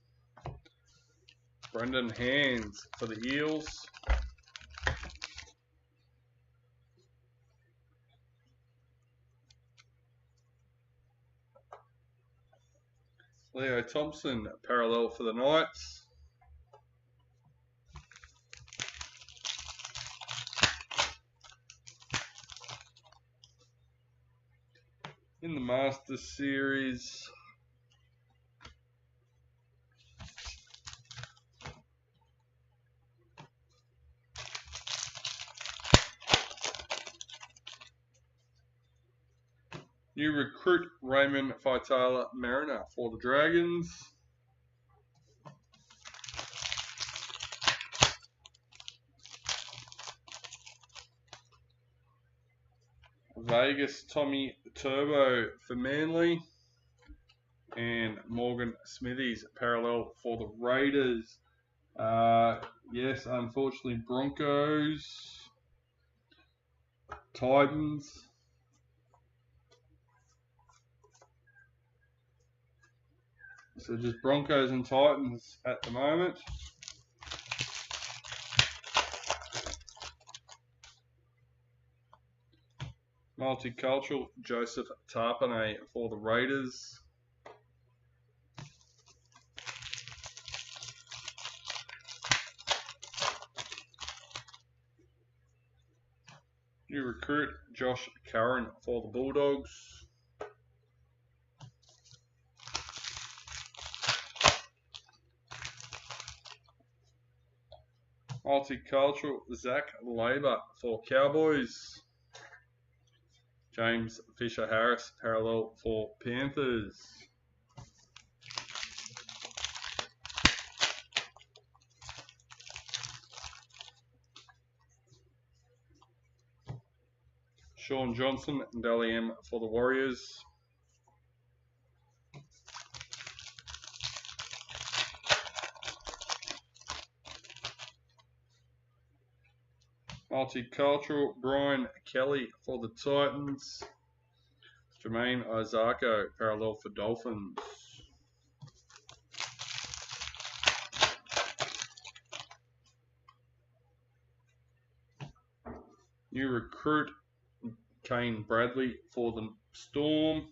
Brendan Hands for the Eels. Leo Thompson parallel for the Knights. In the Masters Series, new recruit Raymond Faitala Mariner for the Dragons. Vegas Tommy Turbo for Manly. And Morgan Smithies parallel for the Raiders. Yes, unfortunately, Broncos, Titans. So just Broncos and Titans at the moment. Multicultural Joseph Tarpanay for the Raiders. New recruit Josh Curran for the Bulldogs. Multicultural Zach Labour for Cowboys. James Fisher Harris parallel for Panthers. Sean Johnson and Dally M for the Warriors. Multicultural Brian Kelly for the Titans. Jermaine Isako parallel for Dolphins. New recruit Kane Bradley for the Storm.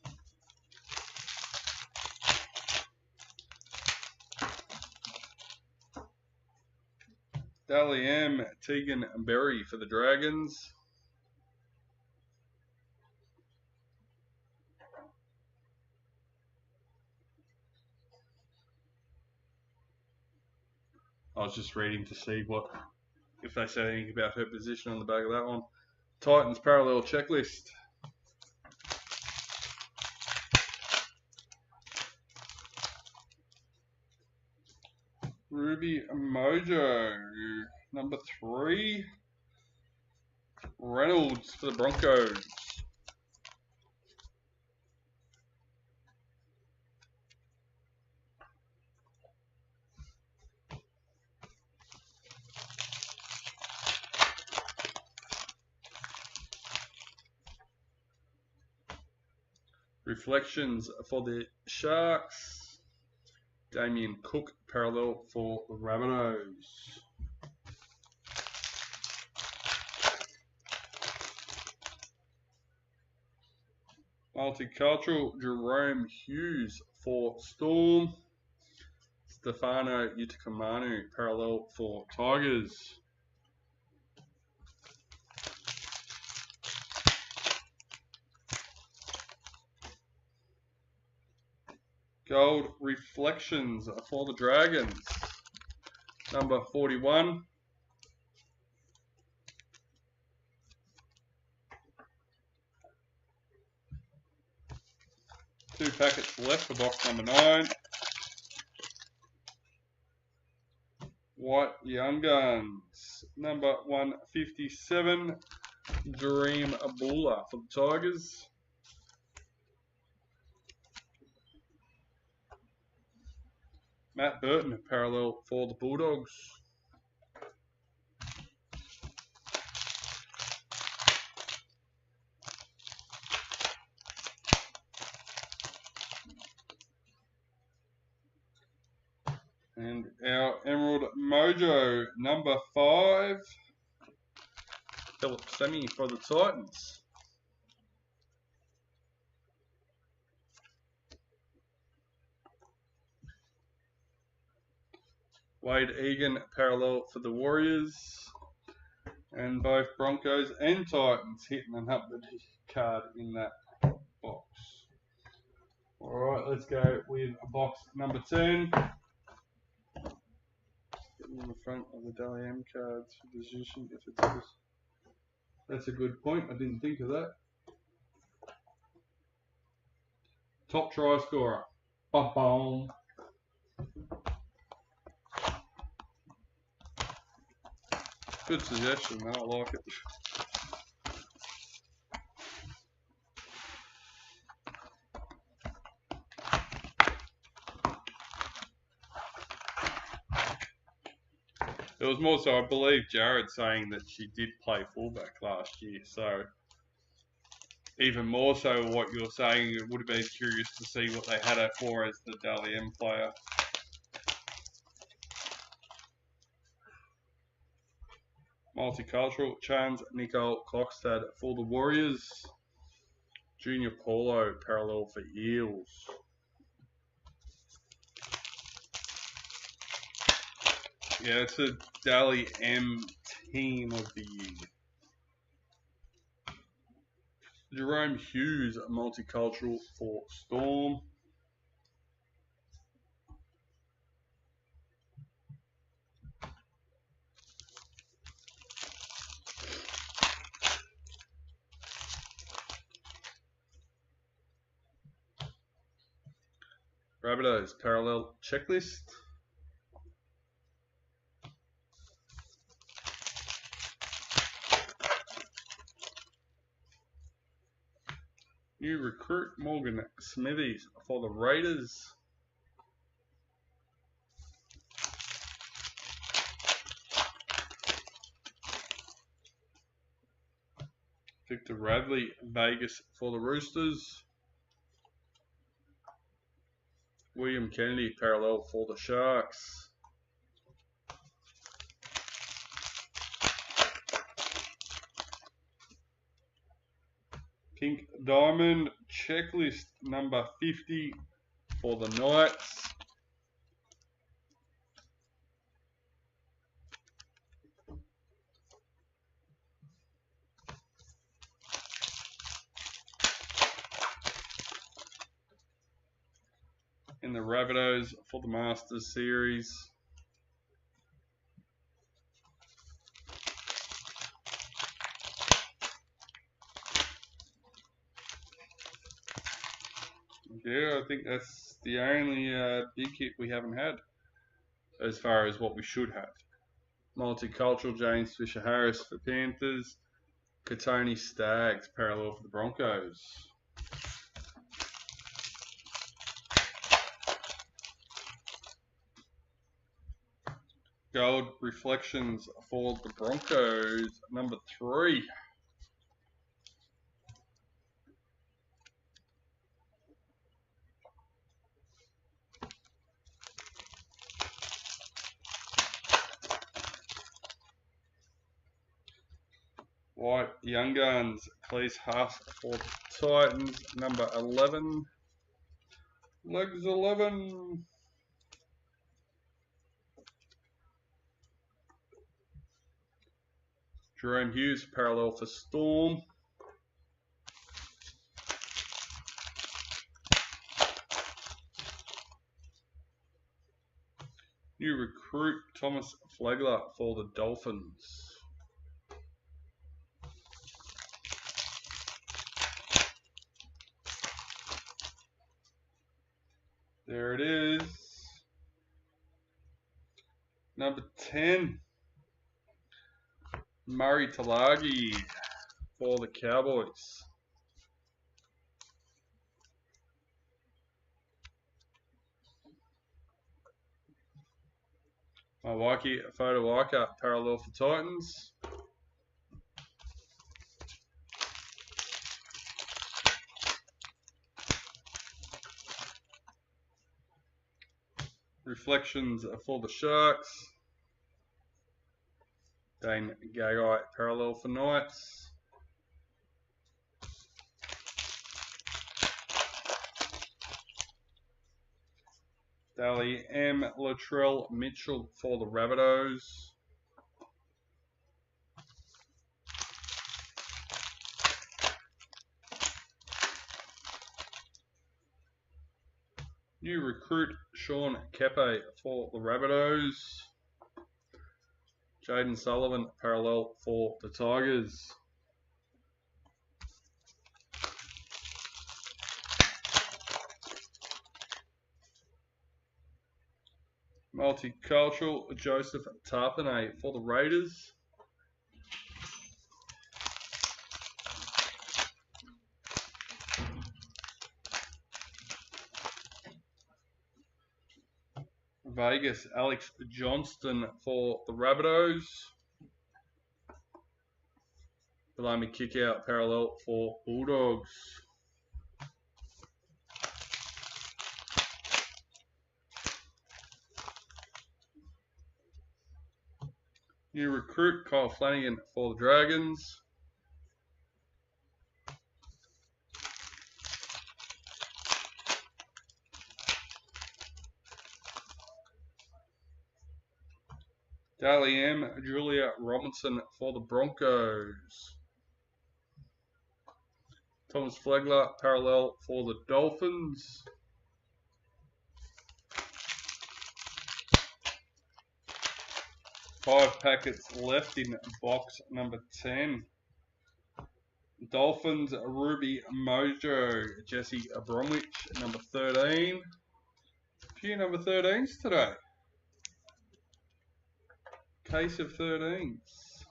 Dally M, Tegan Berry for the Dragons. I was just reading to see if they said anything about her position on the back of that one. Titans parallel checklist. Ruby Mojo, number 3. Reynolds for the Broncos. Reflections for the Sharks. Damien Cook parallel for the Rabbitohs. Multicultural, Jerome Hughes for Storm. Stefano Utakamanu, parallel for Tigers. Gold Reflections for the Dragons. Number 41. Two packets left for box number 9. White Young Guns. Number 157. Dream Abula for the Tigers. Matt Burton, parallel for the Bulldogs. And our Emerald Mojo, number 5. Philip Semi for the Titans. Wade Egan, parallel for the Warriors. And both Broncos and Titans hitting an upward card in that box. Alright, let's go with box number 10. Getting in the front of the Dally M cards for position if it's this. That's a good point, I didn't think of that. Top try scorer. Ba-boom. Good suggestion, man. I like it. It was more so, I believe Jared saying that she did play fullback last year, so even more so what you're saying, it would have been curious to see what they had her for as the Dally M player. Multicultural, Chans Nicole Klokstad for the Warriors. Junior Paulo, parallel for Eels. Yeah, it's a Dally M team of the year. Jerome Hughes, multicultural for Storm. Rabbitohs, parallel checklist. New recruit Morgan Smithies for the Raiders. Victor Radley, Vegas for the Roosters. William Kennedy, parallel for the Sharks. Pink Diamond checklist number 50 for the Knights. And the Rabbitohs for the Masters Series. Yeah, I think that's the only big hit we haven't had as far as what we should have. Multicultural, James Fisher-Harris for Panthers. Katoni Staggs, parallel for the Broncos. Gold Reflections for the Broncos, number 3. White Young Guns, Cleese Huff for the Titans, number 11. Legs 11. Jerome Hughes, parallel for Storm. New recruit, Thomas Flegler for the Dolphins. There it is. Number 10. Murray Talagi for the Cowboys. Mawaki Fotowaka, parallel for Titans. Reflections for the Sharks. Dane Gagai, parallel for Knights. Daly M. Latrell Mitchell for the Rabbitohs. New recruit Sean Kepe for the Rabbitohs. Jaden Sullivan, parallel for the Tigers. Multicultural Joseph Tarpanay for the Raiders. Vegas Alex Johnston for the Rabbitohs. Bellamy Kickout, parallel for Bulldogs. New recruit Kyle Flanagan for the Dragons. Daly M. Julia Robinson for the Broncos. Thomas Flegler, parallel for the Dolphins. Five packets left in box number 10. Dolphins, Ruby Mojo, Jesse Bromwich, number 13. A few number 13s today. Case of 13s.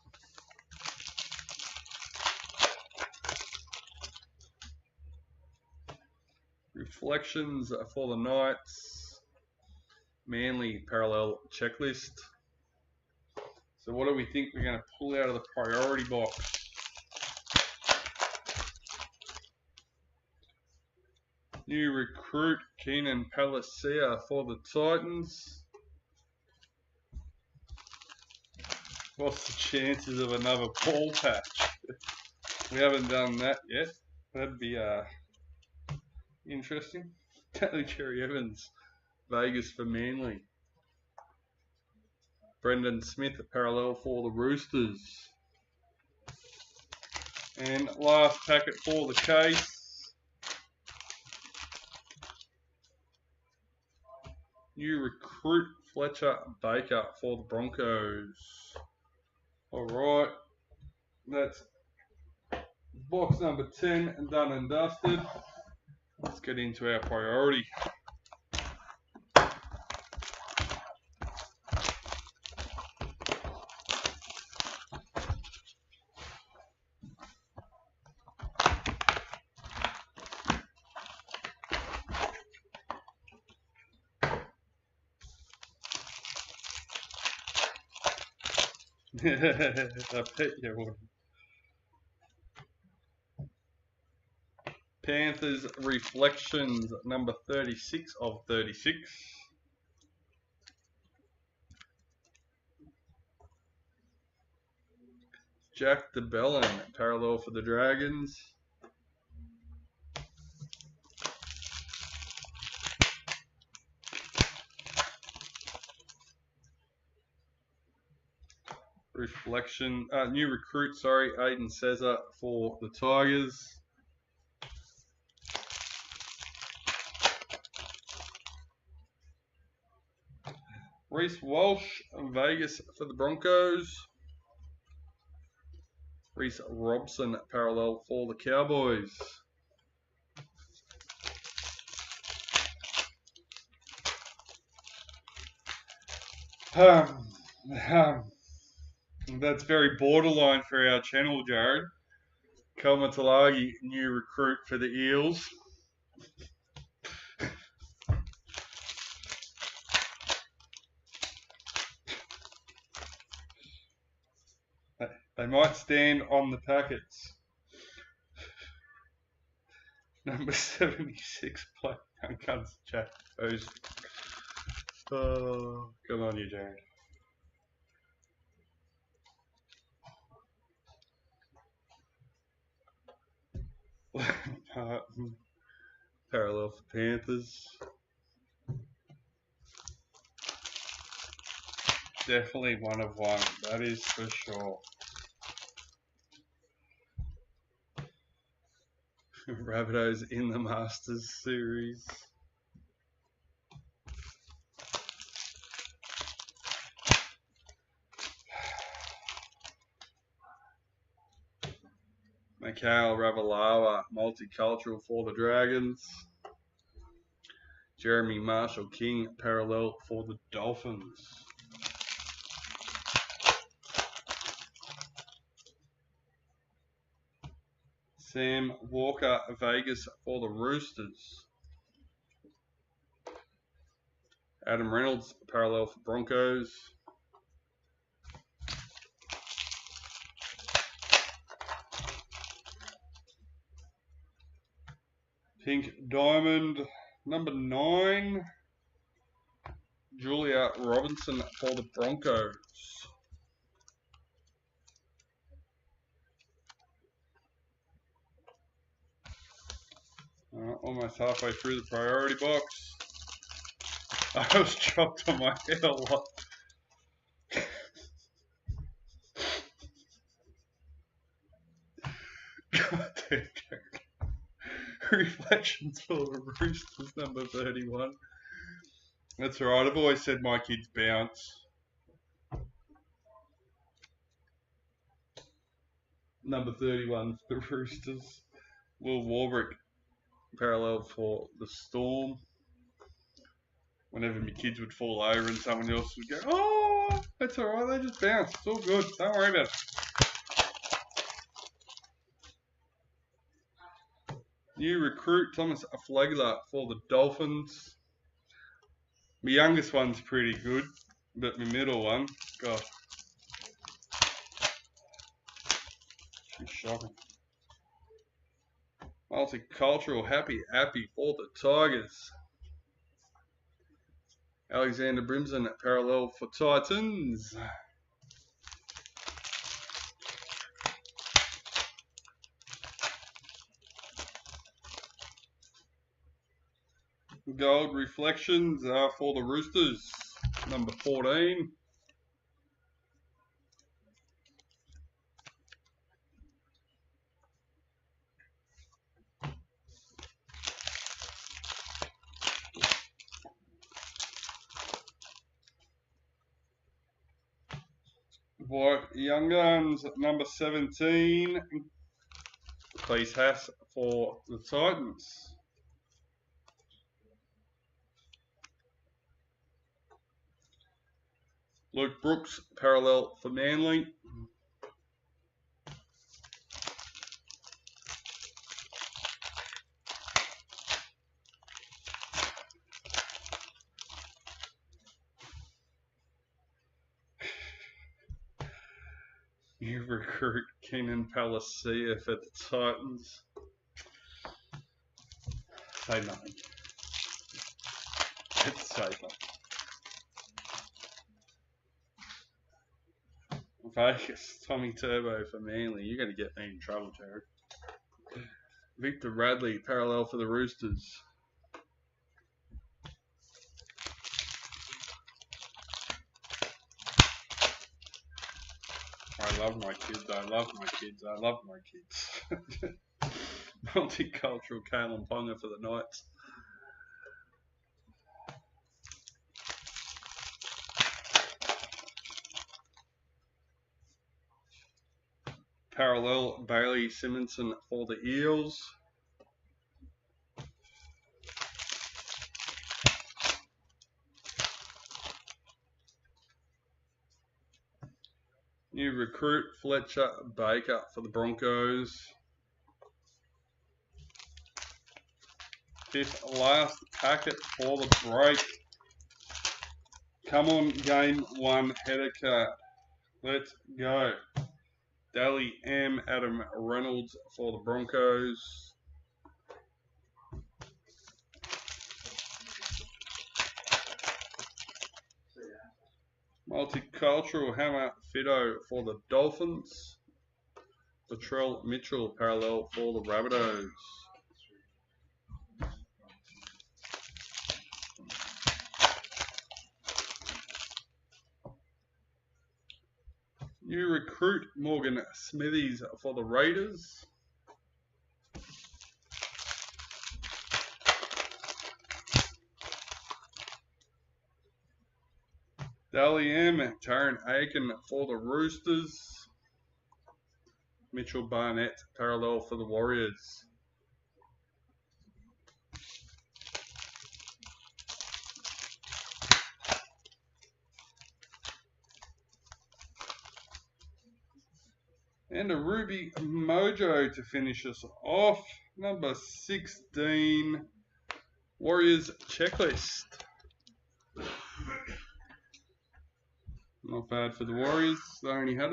Reflections for the Knights. Manly parallel checklist. So what do we think we're going to pull out of the priority box? New recruit Keenan Palacia for the Titans. What's the chances of another ball patch? We haven't done that yet. That'd be interesting. Taylor Cherry Evans, Vegas for Manly. Brendan Smith, parallel for the Roosters. And last packet for the case. New recruit Fletcher Baker for the Broncos. Alright, that's box number 10 and done and dusted. Let's get into our priority. I bet you would. Panthers Reflections, number 36 of 36. Jack DeBellin, parallel for the Dragons. New recruit, sorry, Aiden Cesar for the Tigers. Reece Walsh, Vegas for the Broncos. Reece Robson, parallel for the Cowboys. That's very borderline for our channel, Jared. Kalmatalagi, new recruit for the Eels. They might stand on the packets. Number 76, play Uncuts Jack Post. Oh, come on, you, Jared. Parallel for Panthers. Definitely one of one, that is for sure. Rabbitohs in the Masters series. Mikhail Ravalawa, multicultural for the Dragons. Jeremy Marshall King, parallel for the Dolphins. Sam Walker, Vegas for the Roosters. Adam Reynolds, parallel for Broncos. Pink Diamond, number 9. Julia Robinson for the Broncos. Almost halfway through the priority box. I was chopped on my head a lot. God damn. Reflections for the Roosters, number 31. That's right, I've always said my kids bounce. Number 31 for the Roosters. Will Warbrick, parallel for the Storm. Whenever my kids would fall over and someone else would go, oh, that's alright, they just bounce. It's all good. Don't worry about it. New recruit, Thomas Flagler for the Dolphins. My youngest one's pretty good, but my middle one, God. She's shocking. Multicultural, happy for the Tigers. Alexander Brimson, parallel for Titans. Gold reflections for the Roosters, number 14. White Young Guns, number 17. Please Haas for the Titans. Luke Brooks, parallel for Manly. New recruit Keenan Palacia for the Titans. Say nothing. It's safer. Vegas, Tommy Turbo for Manly. You're going to get me in trouble, Jared. Victor Radley, parallel for the Roosters. I love my kids. I love my kids. I love my kids. Multicultural Kalen Ponga for the Knights. Parallel Bailey Simonson for the Eels. New recruit Fletcher Baker for the Broncos. Fifth last packet for the break. Come on, game one header card. Let's go. Dally M. Adam Reynolds for the Broncos. Multicultural Hammer Fido for the Dolphins. Latrell Mitchell parallel for the Rabbitohs. New recruit Morgan Smithies for the Raiders. Dally M. Taron Aiken for the Roosters. Mitchell Barnett parallel for the Warriors. And a Ruby Mojo to finish us off. Number 16, Warriors Checklist. Not bad for the Warriors. They only had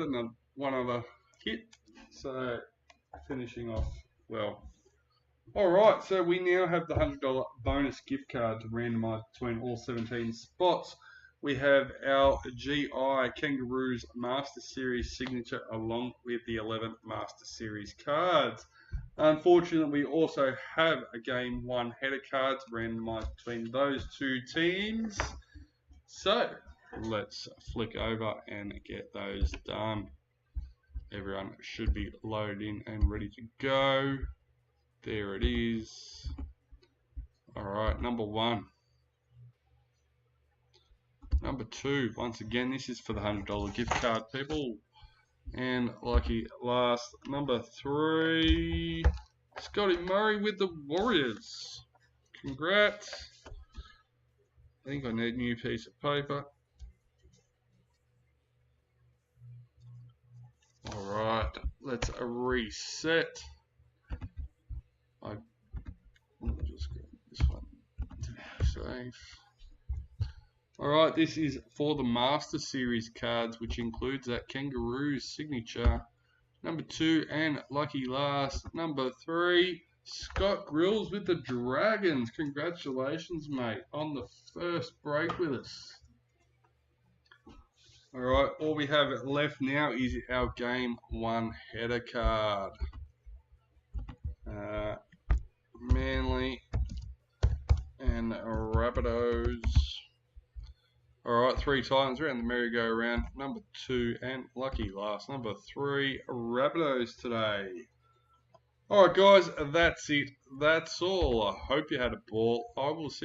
one other hit. So, finishing off well. Alright, so we now have the $100 bonus gift card to randomise between all 17 spots. We have our GI Kangaroos Master Series signature along with the 11 Master Series cards. Unfortunately, we also have a Game 1 header card to randomise between those two teams. So, let's flick over and get those done. Everyone should be loaded in and ready to go. There it is. Alright, number 1. Number 2, once again, this is for the $100 gift card, people. And lucky last, number 3, Scotty Murray with the Warriors. Congrats. I think I need a new piece of paper. Alright, let's reset. I'll just grab this one to be safe. Alright, this is for the Master Series cards, which includes that Kangaroos signature. Number 2 and lucky last, number 3, Scott Grills with the Dragons. Congratulations, mate, on the first break with us. Alright, all we have left now is our Game 1 header card. Manly and Rabbitohs. Alright, 3 times around the merry-go-round. Number 2 and lucky last. Number 3, Rabbitohs today. Alright guys, that's it. That's all. I hope you had a ball. I will see you.